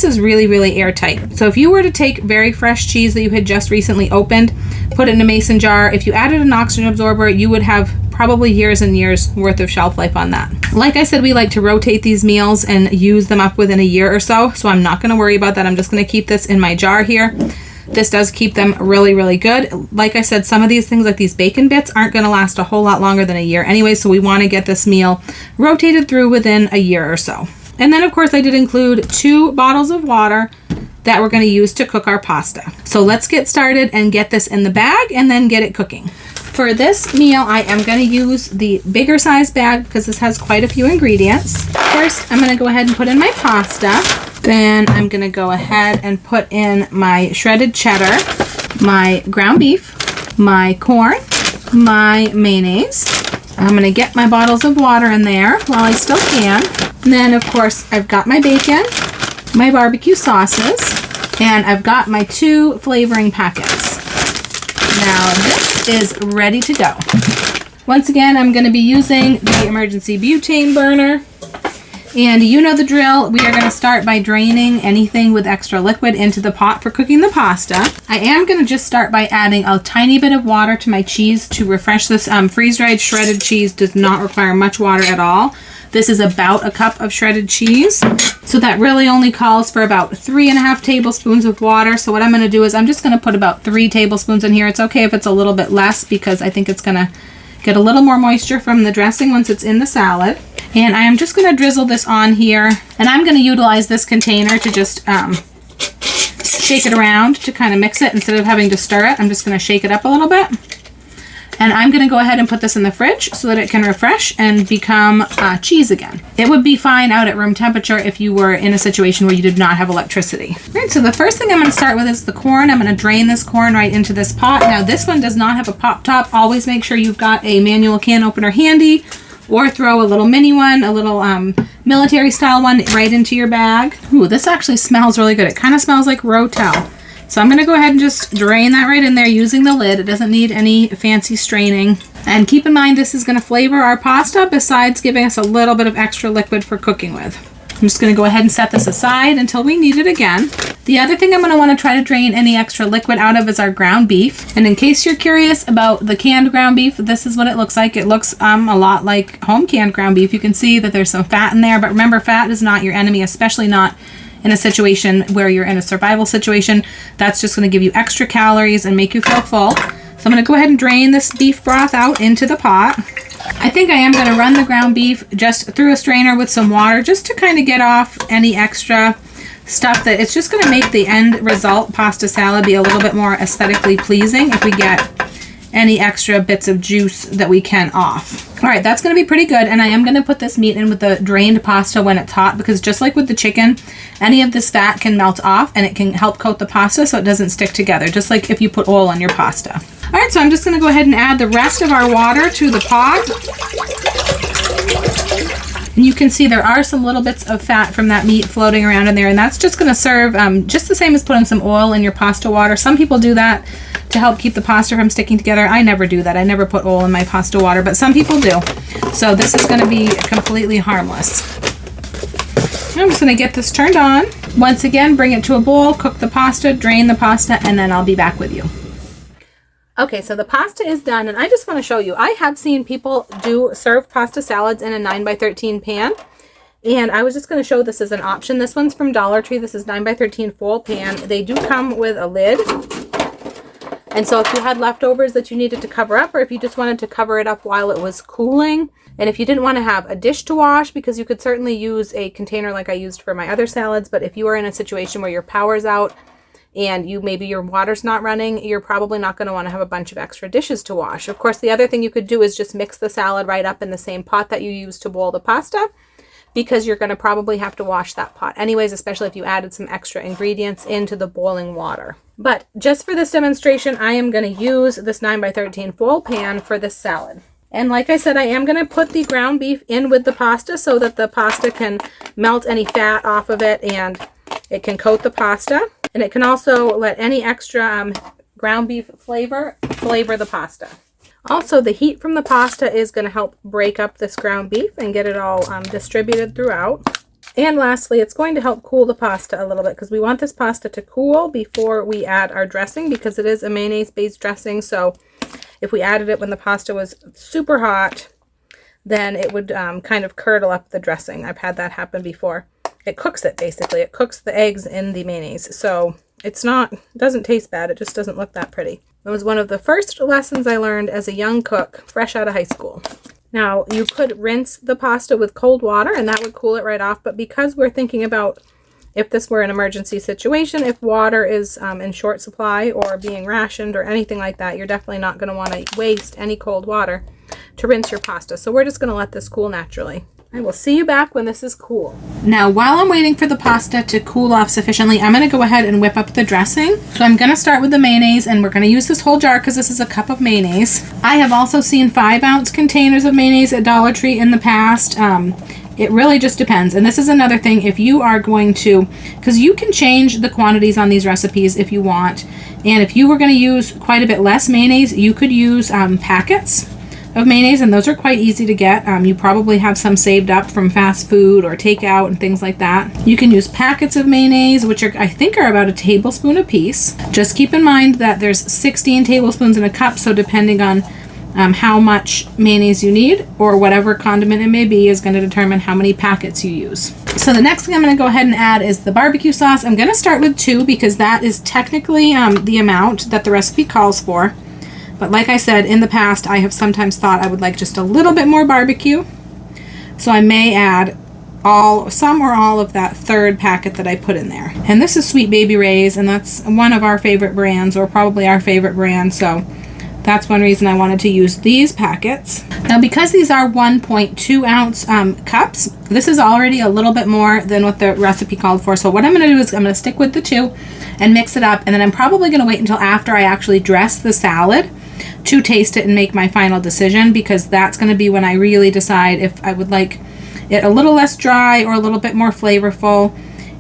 is really, really airtight. So if you were to take very fresh cheese that you had just recently opened, put it in a mason jar, if you added an oxygen absorber, you would have probably years and years worth of shelf life on that. Like I said, we like to rotate these meals and use them up within a year or so, so I'm not going to worry about that. I'm just going to keep this in my jar here. This does keep them really, really good. Like I said, some of these things like these bacon bits aren't going to last a whole lot longer than a year anyway, so we want to get this meal rotated through within a year or so. And then of course I did include 2 bottles of water that we're going to use to cook our pasta. So let's get started and get this in the bag and then get it cooking. For this meal, I am going to use the bigger size bag because this has quite a few ingredients. First, I'm going to go ahead and put in my pasta. Then I'm going to go ahead and put in my shredded cheddar, my ground beef, my corn, my mayonnaise. I'm going to get my bottles of water in there while I still can. And then, of course, I've got my bacon, my barbecue sauces, and I've got my 2 flavoring packets. Now this is ready to go. Once again, I'm going to be using the emergency butane burner. And you know the drill. We are going to start by draining anything with extra liquid into the pot for cooking the pasta. I am going to just start by adding a tiny bit of water to my cheese to refresh this. Freeze-dried shredded cheese does not require much water at all. This is about a cup of shredded cheese. So that really only calls for about 3.5 tablespoons of water. So what I'm going to do is I'm just going to put about 3 tablespoons in here. It's okay if it's a little bit less because I think it's going to get a little more moisture from the dressing once it's in the salad. And I am just going to drizzle this on here. And I'm going to utilize this container to just shake it around to kind of mix it. Instead of having to stir it, I'm just going to shake it up a little bit. And I'm going to go ahead and put this in the fridge so that it can refresh and become cheese again. It would be fine out at room temperature if you were in a situation where you did not have electricity. All right, so the first thing I'm going to start with is the corn. I'm going to drain this corn right into this pot. Now this one does not have a pop top. Always make sure you've got a manual can opener handy, or throw a little mini one, a little military style one right into your bag. Ooh, this actually smells really good. It kind of smells like Rotel. So I'm going to go ahead and just drain that right in there using the lid. It doesn't need any fancy straining. And keep in mind this is going to flavor our pasta besides giving us a little bit of extra liquid for cooking with. I'm just going to go ahead and set this aside until we need it again. The other thing I'm going to want to try to drain any extra liquid out of is our ground beef. And in case you're curious about the canned ground beef, this is what it looks like. It looks a lot like home canned ground beef. You can see that there's some fat in there, but remember, fat is not your enemy, especially not in a situation where you're in a survival situation. That's just going to give you extra calories and make you feel full. So I'm going to go ahead and drain this beef broth out into the pot. I think I am going to run the ground beef just through a strainer with some water just to kind of get off any extra stuff that it's just going to make the end result pasta salad be a little bit more aesthetically pleasing if we get any extra bits of juice that we can off. All right, that's going to be pretty good. And I am going to put this meat in with the drained pasta when it's hot, because just like with the chicken, any of this fat can melt off and it can help coat the pasta so it doesn't stick together, just like if you put oil on your pasta. All right, so I'm just going to go ahead and add the rest of our water to the pot. And you can see there are some little bits of fat from that meat floating around in there, and that's just going to serve just the same as putting some oil in your pasta water. Some people do that to help keep the pasta from sticking together. I never do that. I never put oil in my pasta water, but some people do. So this is going to be completely harmless. I'm just going to get this turned on. Once again, bring it to a bowl, cook the pasta, drain the pasta, and then I'll be back with you. Okay, so the pasta is done, and I just want to show you. I have seen people serve pasta salads in a 9x13 pan, and I was just going to show this as an option. This one's from Dollar Tree. This is 9x13 full pan. They do come with a lid. And so if you had leftovers that you needed to cover up, or if you just wanted to cover it up while it was cooling, and if you didn't want to have a dish to wash, because you could certainly use a container like I used for my other salads, but if you are in a situation where your power's out and maybe your water's not running, you're probably not going to want to have a bunch of extra dishes to wash. Of course, the other thing you could do is just mix the salad right up in the same pot that you use to boil the pasta, because you're going to probably have to wash that pot anyways, especially if you added some extra ingredients into the boiling water. But just for this demonstration, I am going to use this 9x13 foil pan for this salad. And like I said, I am going to put the ground beef in with the pasta so that the pasta can melt any fat off of it and it can coat the pasta. And it can also let any extra ground beef flavor the pasta. Also, the heat from the pasta is going to help break up this ground beef and get it all distributed throughout. And lastly, it's going to help cool the pasta a little bit, because we want this pasta to cool before we add our dressing, because it is a mayonnaise-based dressing. So if we added it when the pasta was super hot, then it would kind of curdle up the dressing. I've had that happen before. It cooks it, basically. It cooks the eggs in the mayonnaise. So it doesn't taste bad. It just doesn't look that pretty. It was one of the first lessons I learned as a young cook, fresh out of high school. Now, you could rinse the pasta with cold water, and that would cool it right off. But because we're thinking about if this were an emergency situation, if water is in short supply or being rationed or anything like that, you're definitely not going to want to waste any cold water to rinse your pasta. So we're just going to let this cool naturally. I will see you back when this is cool. Now, while I'm waiting for the pasta to cool off sufficiently, I'm going to go ahead and whip up the dressing. So I'm going to start with the mayonnaise, and we're going to use this whole jar because this is a cup of mayonnaise. I have also seen 5-ounce containers of mayonnaise at Dollar Tree in the past. It really just depends. And this is another thing, if you are going to, because you can change the quantities on these recipes if you want. And if you were going to use quite a bit less mayonnaise, you could use packets of mayonnaise, and those are quite easy to get. You probably have some saved up from fast food or takeout and things like that. You can use packets of mayonnaise, which I think are about a tablespoon a piece. Just keep in mind that there's 16 tablespoons in a cup, so depending on how much mayonnaise you need, or whatever condiment it may be, is going to determine how many packets you use. So the next thing I'm going to go ahead and add is the barbecue sauce. I'm going to start with 2 because that is technically the amount that the recipe calls for. But like I said, in the past, I have sometimes thought I would like just a little bit more barbecue. So I may add some or all of that 3rd packet that I put in there. And this is Sweet Baby Ray's, and that's one of our favorite brands, or probably our favorite brand. So that's one reason I wanted to use these packets. Now, because these are 1.2 ounce cups, this is already a little bit more than what the recipe called for. So what I'm going to do is I'm going to stick with the 2 and mix it up. And then I'm probably going to wait until after I actually dress the salad to taste it and make my final decision, because that's going to be when I really decide if I would like it a little less dry or a little bit more flavorful.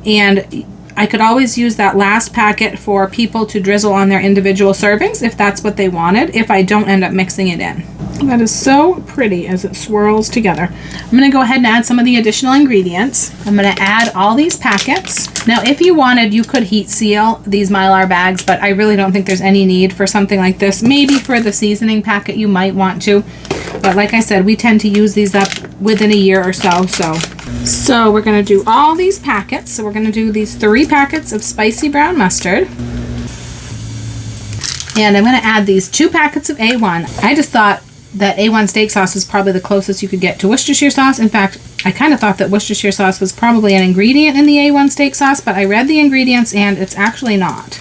And I could always use that last packet for people to drizzle on their individual servings if that's what they wanted, if I don't end up mixing it in. That is so pretty as it swirls together. I'm going to go ahead and add some of the additional ingredients. I'm going to add all these packets. Now, if you wanted, you could heat seal these Mylar bags, but I really don't think there's any need for something like this. Maybe for the seasoning packet you might want to, but like I said, we tend to use these up within a year or so. So we're going to do all these packets. So we're going to do these 3 packets of spicy brown mustard. And I'm going to add these 2 packets of A1. I just thought that A1 steak sauce is probably the closest you could get to Worcestershire sauce. In fact, I kind of thought that Worcestershire sauce was probably an ingredient in the A1 steak sauce, but I read the ingredients and it's actually not.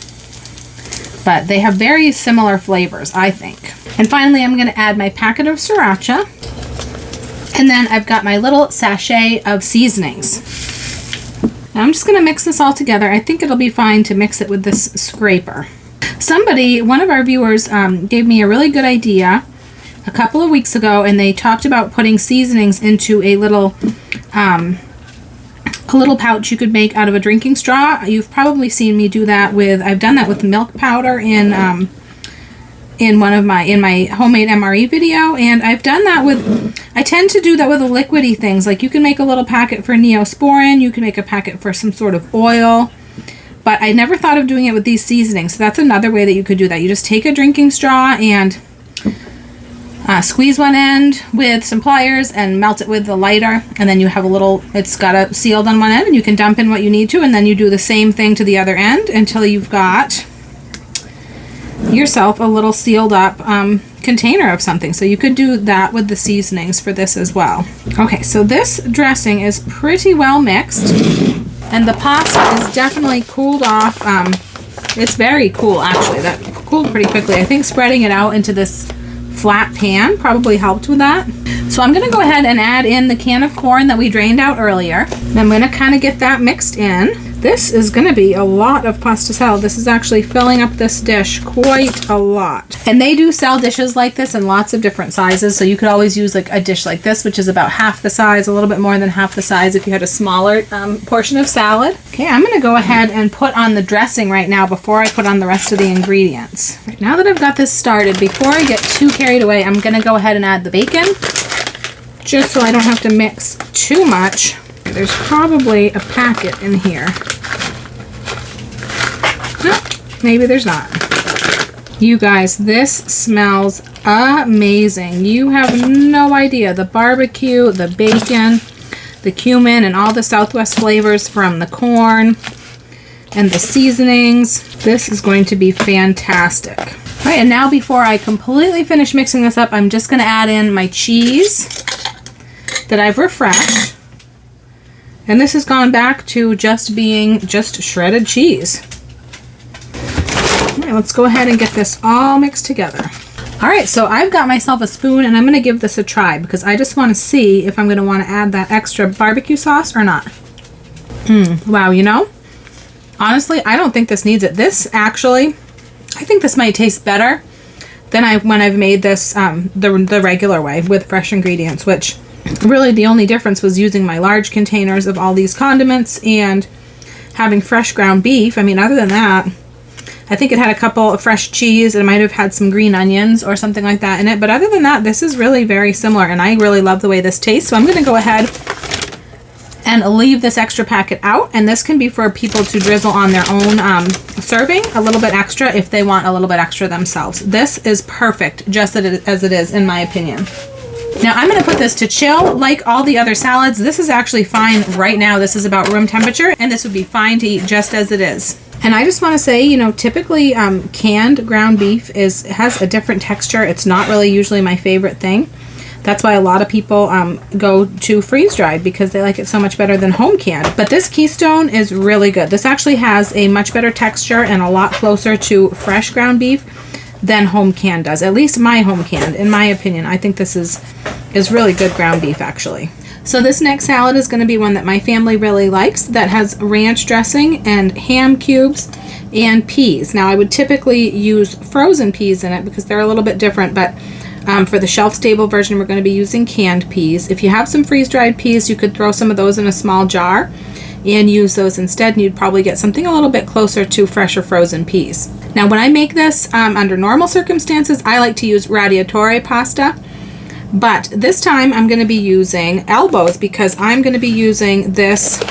But they have very similar flavors, I think. And finally, I'm going to add my packet of sriracha. And then I've got my little sachet of seasonings. Now I'm just going to mix this all together. I think it'll be fine to mix it with this scraper. One of our viewers gave me a really good idea a couple of weeks ago, and they talked about putting seasonings into a little pouch you could make out of a drinking straw. You've probably seen me do that I've done that with milk powder in my homemade MRE video, and I've done that I tend to do that with the liquidy things. Like, you can make a little packet for Neosporin, you can make a packet for some sort of oil, but I never thought of doing it with these seasonings. So that's another way that you could do that. You just take a drinking straw and squeeze one end with some pliers and melt it with the lighter, and then you have it's got a sealed on one end, and you can dump in what you need to, and then you do the same thing to the other end until you've got yourself a little sealed up container of something. So you could do that with the seasonings for this as well. Okay, so this dressing is pretty well mixed, and the pasta is definitely cooled off It's very cool, actually. That cooled pretty quickly. I think spreading it out into this flat pan probably helped with that. So I'm gonna go ahead and add in the can of corn that we drained out earlier. And I'm gonna kind of get that mixed in. This is gonna be a lot of pasta salad. This is actually filling up this dish quite a lot. And they do sell dishes like this in lots of different sizes. So you could always use like a dish like this, which is about half the size, a little bit more than half the size if you had a smaller portion of salad. Okay, I'm gonna go ahead and put on the dressing right now before I put on the rest of the ingredients. Right, now that I've got this started, before I get too carried away, I'm gonna go ahead and add the bacon, just so I don't have to mix too much. There's probably a packet in here. No, maybe there's not. You guys, this smells amazing. You have no idea. The barbecue, the bacon, the cumin, and all the Southwest flavors from the corn and the seasonings. This is going to be fantastic. All right, and now before I completely finish mixing this up, I'm just going to add in my cheese that I've refreshed. And this has gone back to just being just shredded cheese. All right, let's go ahead and get this all mixed together. All right, so I've got myself a spoon and I'm gonna give this a try because I just wanna see if I'm gonna wanna add that extra barbecue sauce or not. Wow, you know, honestly, I don't think this needs it. This actually, I think this might taste better than when I've made this the regular way with fresh ingredients, which really the only difference was using my large containers of all these condiments and having fresh ground beef. I mean, other than that, I think it had a couple of fresh cheese. It might have had some green onions or something like that in it. But other than that, this is really very similar. And I really love the way this tastes. So I'm going to go ahead and leave this extra packet out. And this can be for people to drizzle on their own serving, a little bit extra if they want a little bit extra themselves. This is perfect just as it is, in my opinion. Now I'm going to put this to chill like all the other salads. This is actually fine right now. This is about room temperature and this would be fine to eat just as it is. And I just want to say, you know, typically canned ground beef has a different texture. It's not really usually my favorite thing. That's why a lot of people go to freeze-dried because they like it so much better than home canned. But this Keystone is really good. This actually has a much better texture and a lot closer to fresh ground beef than home canned does. At least my home canned, in my opinion. I think this is really good ground beef, actually. So this next salad is going to be one that my family really likes that has ranch dressing and ham cubes and peas. Now I would typically use frozen peas in it because they're a little bit different, but for the shelf-stable version, we're going to be using canned peas. If you have some freeze-dried peas, you could throw some of those in a small jar and use those instead, and you'd probably get something a little bit closer to fresh or frozen peas. Now when I make this under normal circumstances, I like to use radiatore pasta. But this time I'm going to be using elbows because I'm going to be using this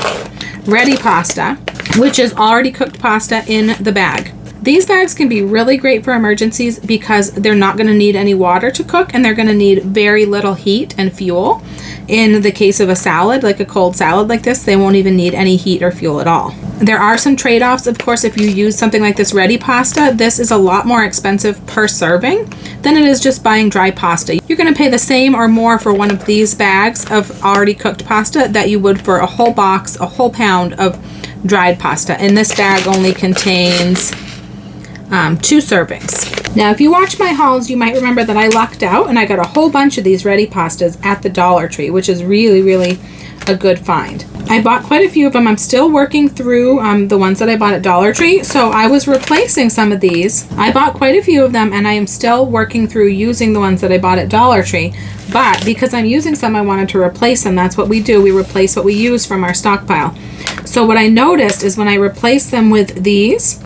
ready pasta, which is already cooked pasta in the bag. These bags can be really great for emergencies because they're not going to need any water to cook and they're going to need very little heat and fuel. In the case of a salad, like a cold salad like this, they won't even need any heat or fuel at all. There are some trade-offs, of course, if you use something like this ready pasta. This is a lot more expensive per serving than it is just buying dry pasta. You're going to pay the same or more for one of these bags of already cooked pasta that you would for a whole box, a whole pound of dried pasta. And this bag only contains 2 servings. Now, if you watch my hauls, you might remember that I lucked out and I got a whole bunch of these ready pastas at the Dollar Tree, which is really, really a good find. I bought quite a few of them. I'm still working through the ones that I bought at Dollar Tree, so I was replacing some of these. I bought quite a few of them and I am still working through using the ones that I bought at Dollar Tree, but because I'm using some, I wanted to replace them. That's what we do. We replace what we use from our stockpile. So what I noticed is when I replaced them with these,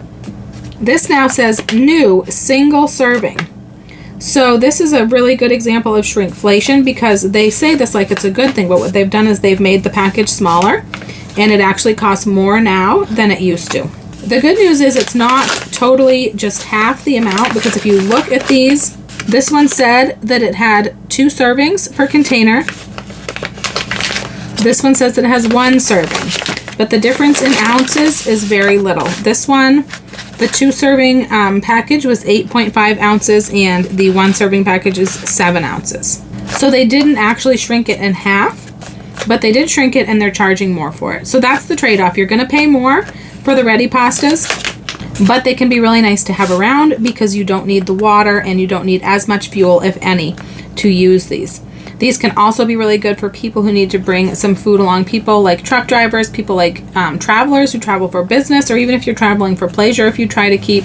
this now says new single serving. So this is a really good example of shrinkflation because they say this like it's a good thing, but what they've done is they've made the package smaller and it actually costs more now than it used to. The good news is it's not totally just half the amount because if you look at these, this one said that it had 2 servings per container. This one says that it has 1 serving, but the difference in ounces is very little. This one, the 2 serving package was 8.5 ounces and the 1 serving package is 7 ounces. So they didn't actually shrink it in half, but they did shrink it and they're charging more for it. So that's the trade-off. You're going to pay more for the ready pastas, but they can be really nice to have around because you don't need the water and you don't need as much fuel, if any, to use these. These can also be really good for people who need to bring some food along. People like truck drivers, people like travelers who travel for business, or even if you're traveling for pleasure, if you try to keep,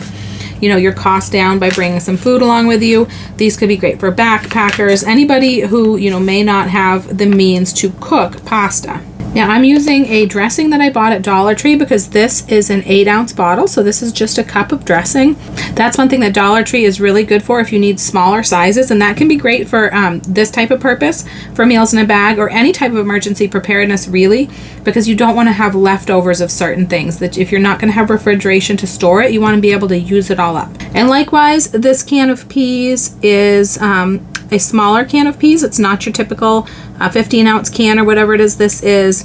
you know, your costs down by bringing some food along with you. These could be great for backpackers, anybody who, you know, may not have the means to cook pasta. Now I'm using a dressing that I bought at Dollar Tree because this is an 8-ounce bottle. So this is just a cup of dressing. That's one thing that Dollar Tree is really good for if you need smaller sizes. And that can be great for this type of purpose, for meals in a bag or any type of emergency preparedness really, because you don't want to have leftovers of certain things. That if you're not going to have refrigeration to store it, you want to be able to use it all up. And likewise, this can of peas is a smaller can of peas. It's not your typical 15-ounce can or whatever it is. This is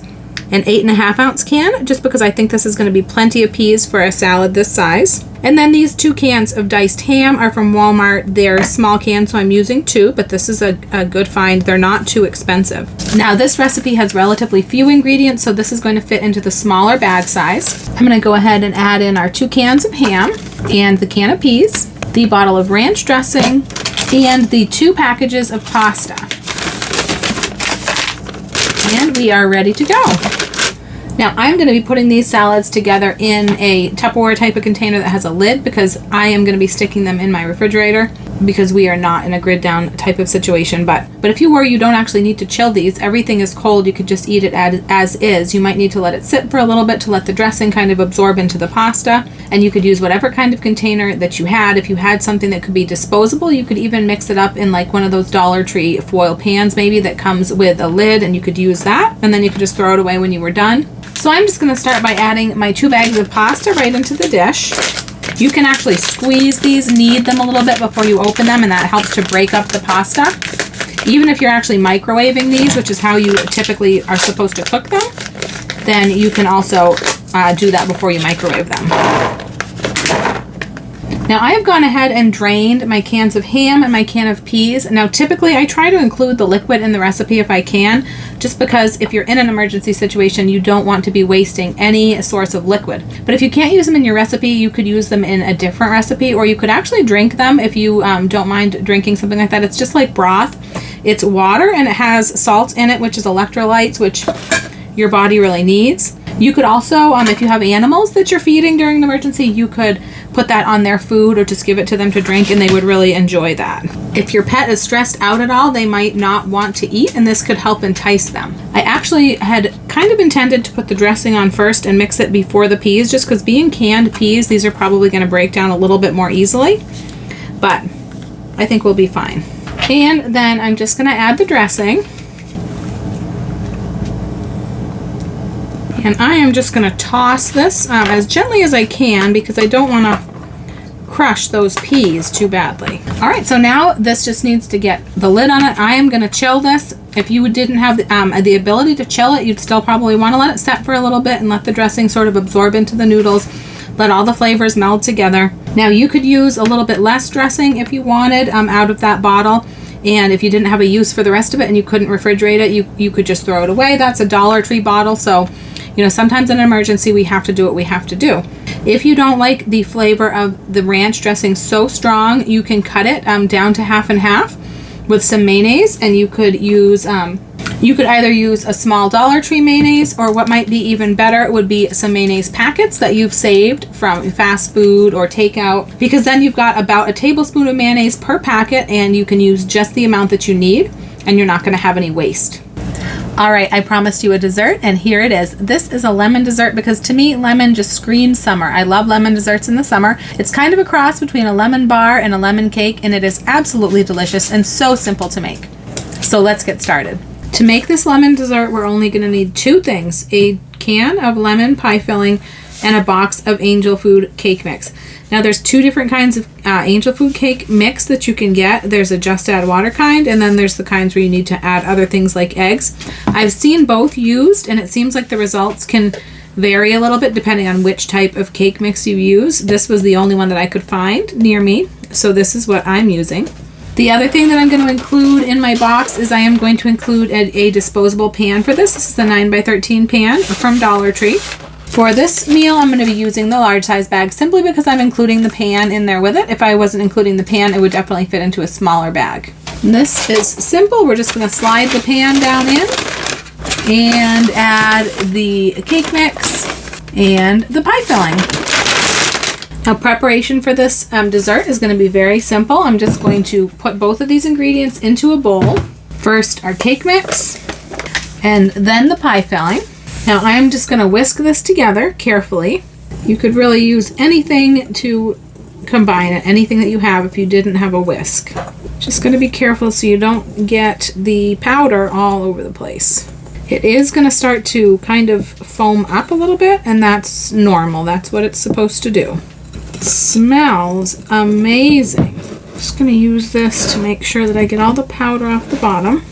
an 8.5-ounce can, just because I think this is going to be plenty of peas for a salad this size. And then these 2 cans of diced ham are from Walmart. They're small cans, so I'm using 2, but this is a good find. They're not too expensive. Now this recipe has relatively few ingredients, so this is going to fit into the smaller bag size. I'm going to go ahead and add in our 2 cans of ham and the can of peas, the bottle of ranch dressing, and the 2 packages of pasta. And we are ready to go. Now I'm going to be putting these salads together in a Tupperware type of container that has a lid because I am going to be sticking them in my refrigerator because we are not in a grid down type of situation. But if you were, you don't actually need to chill these. Everything is cold. You could just eat it as is. You might need to let it sit for a little bit to let the dressing kind of absorb into the pasta. And you could use whatever kind of container that you had. If you had something that could be disposable, you could even mix it up in like one of those Dollar Tree foil pans maybe that comes with a lid, and you could use that. And then you could just throw it away when you were done. So I'm just going to start by adding my 2 bags of pasta right into the dish. You can actually squeeze these, knead them a little bit before you open them, and that helps to break up the pasta. Even if you're actually microwaving these, which is how you typically are supposed to cook them, then you can also do that before you microwave them. Now I have gone ahead and drained my cans of ham and my can of peas. Now typically I try to include the liquid in the recipe if I can, just because if you're in an emergency situation, you don't want to be wasting any source of liquid. But if you can't use them in your recipe, you could use them in a different recipe, or you could actually drink them if you don't mind drinking something like that. It's just like broth. It's water and it has salt in it, which is electrolytes, which your body really needs. You could also, if you have animals that you're feeding during an emergency, you could put that on their food or just give it to them to drink, and they would really enjoy that. If your pet is stressed out at all, they might not want to eat, and this could help entice them. I actually had kind of intended to put the dressing on first and mix it before the peas, just because being canned peas, these are probably going to break down a little bit more easily, but I think we'll be fine. And then I'm just going to add the dressing. And I am just going to toss this as gently as I can because I don't want to crush those peas too badly. All right, so now this just needs to get the lid on it. I am going to chill this. If you didn't have the ability to chill it, you'd still probably want to let it set for a little bit and let the dressing sort of absorb into the noodles. Let all the flavors meld together. Now you could use a little bit less dressing if you wanted out of that bottle. And if you didn't have a use for the rest of it and you couldn't refrigerate it, you could just throw it away. That's a Dollar Tree bottle, so you know, sometimes in an emergency we have to do what we have to do. If you don't like the flavor of the ranch dressing so strong, you can cut it down to half and half with some mayonnaise, and you could use you could either use a small Dollar Tree mayonnaise, or what might be even better would be some mayonnaise packets that you've saved from fast food or takeout, because then you've got about a tablespoon of mayonnaise per packet and you can use just the amount that you need and you're not going to have any waste. All right, I promised you a dessert, and here it is. This is a lemon dessert because to me, lemon just screams summer. I love lemon desserts in the summer. It's kind of a cross between a lemon bar and a lemon cake, and it is absolutely delicious and so simple to make. So let's get started. To make this lemon dessert, we're only going to need 2 things: a can of lemon pie filling and a box of angel food cake mix. Now there's 2 different kinds of angel food cake mix that you can get. There's a just add water kind, and then there's the kinds where you need to add other things like eggs. I've seen both used, and it seems like the results can vary a little bit depending on which type of cake mix you use. This was the only one that I could find near me, so this is what I'm using. The other thing that I'm going to include in my box is I am going to include a disposable pan for this. This is a 9x13 pan from Dollar Tree. For this meal, I'm going to be using the large size bag simply because I'm including the pan in there with it. If I wasn't including the pan, it would definitely fit into a smaller bag. And this is simple. We're just going to slide the pan down in and add the cake mix and the pie filling. Now, preparation for this dessert is going to be very simple. I'm just going to put both of these ingredients into a bowl. First, our cake mix, and then the pie filling. Now, I'm just going to whisk this together carefully. You could really use anything to combine it, anything that you have if you didn't have a whisk. Just going to be careful so you don't get the powder all over the place. It is going to start to kind of foam up a little bit, and that's normal. That's what it's supposed to do. It smells amazing. Just going to use this to make sure that I get all the powder off the bottom.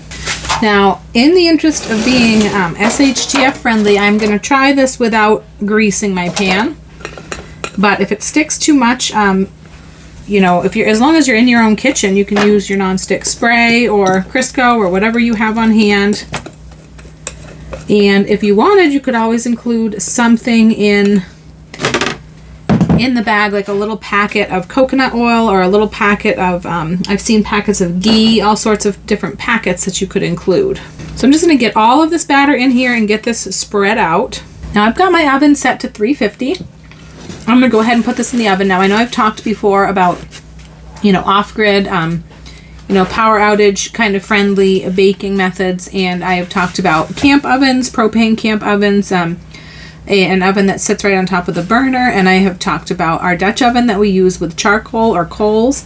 Now, in the interest of being SHTF friendly, I'm going to try this without greasing my pan. But if it sticks too much, you know, as long as you're in your own kitchen, you can use your nonstick spray or Crisco or whatever you have on hand. And if you wanted, you could always include something in the bag, like a little packet of coconut oil or a little packet of, I've seen packets of ghee, all sorts of different packets that you could include. So I'm just going to get all of this batter in here and get this spread out. Now I've got my oven set to 350. I'm going to go ahead and put this in the oven. Now I know I've talked before about, you know, off-grid, you know, power outage kind of friendly baking methods, and I have talked about camp ovens, propane camp ovens, an oven that sits right on top of the burner, and I have talked about our Dutch oven that we use with charcoal or coals.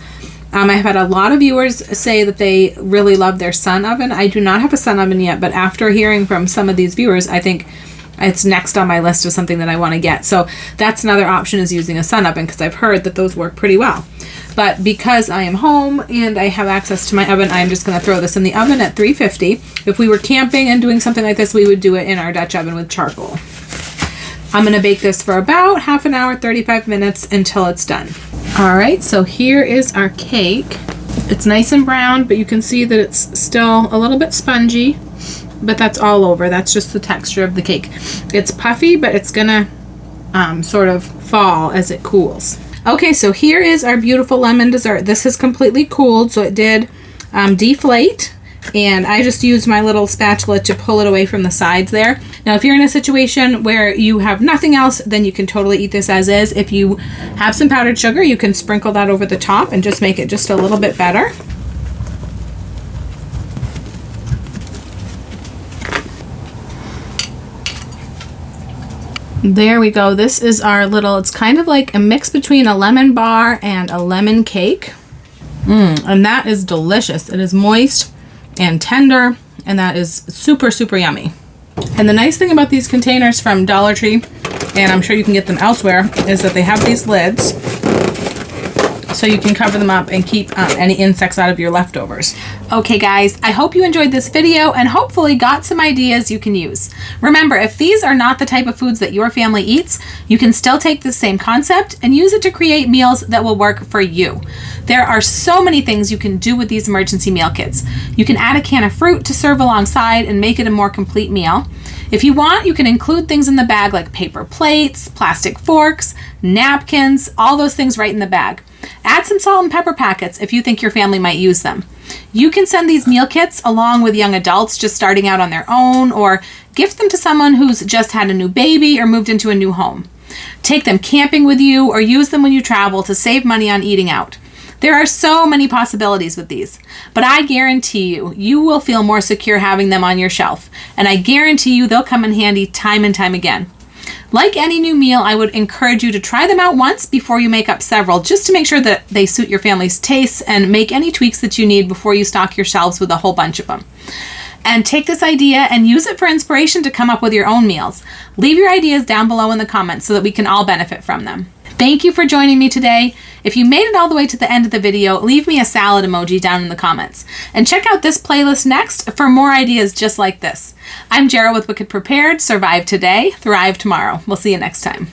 I've had a lot of viewers say that they really love their sun oven. I do not have a sun oven yet, but after hearing from some of these viewers, I think it's next on my list of something that I want to get. So that's another option, is using a sun oven, because I've heard that those work pretty well. But because I am home and I have access to my oven, I'm just going to throw this in the oven at 350. If we were camping and doing something like this, we would do it in our Dutch oven with charcoal. I'm going to bake this for about half an hour, 35 minutes until it's done. All right, so here is our cake. It's nice and brown, but you can see that it's still a little bit spongy, but that's all over. That's just the texture of the cake. It's puffy, but it's gonna sort of fall as it cools. Okay, so here is our beautiful lemon dessert. This has completely cooled, so it did deflate. And I just used my little spatula to pull it away from the sides there. Now, if you're in a situation where you have nothing else, then you can totally eat this as is. If you have some powdered sugar, you can sprinkle that over the top and just make it just a little bit better. There we go. This is our little, it's kind of like a mix between a lemon bar and a lemon cake. And that is delicious. It is moist and tender, and that is super, super yummy. And the nice thing about these containers from Dollar Tree, and I'm sure you can get them elsewhere, is that they have these lids so you can cover them up and keep any insects out of your leftovers. Okay guys, I hope you enjoyed this video and hopefully got some ideas you can use. Remember, if these are not the type of foods that your family eats, you can still take the same concept and use it to create meals that will work for you. There are so many things you can do with these emergency meal kits. You can add a can of fruit to serve alongside and make it a more complete meal. If you want, you can include things in the bag like paper plates, plastic forks, napkins, all those things right in the bag. Add some salt and pepper packets if you think your family might use them. You can send these meal kits along with young adults just starting out on their own, or gift them to someone who's just had a new baby or moved into a new home. Take them camping with you or use them when you travel to save money on eating out. There are so many possibilities with these, but I guarantee you will feel more secure having them on your shelf, and I guarantee you they'll come in handy time and time again. Like any new meal, I would encourage you to try them out once before you make up several, just to make sure that they suit your family's tastes, and make any tweaks that you need before you stock your shelves with a whole bunch of them. And take this idea and use it for inspiration to come up with your own meals. Leave your ideas down below in the comments so that we can all benefit from them. Thank you for joining me today. If you made it all the way to the end of the video, leave me a salad emoji down in the comments. And check out this playlist next for more ideas just like this. I'm Jara with Wicked Prepared. Survive today, thrive tomorrow. We'll see you next time.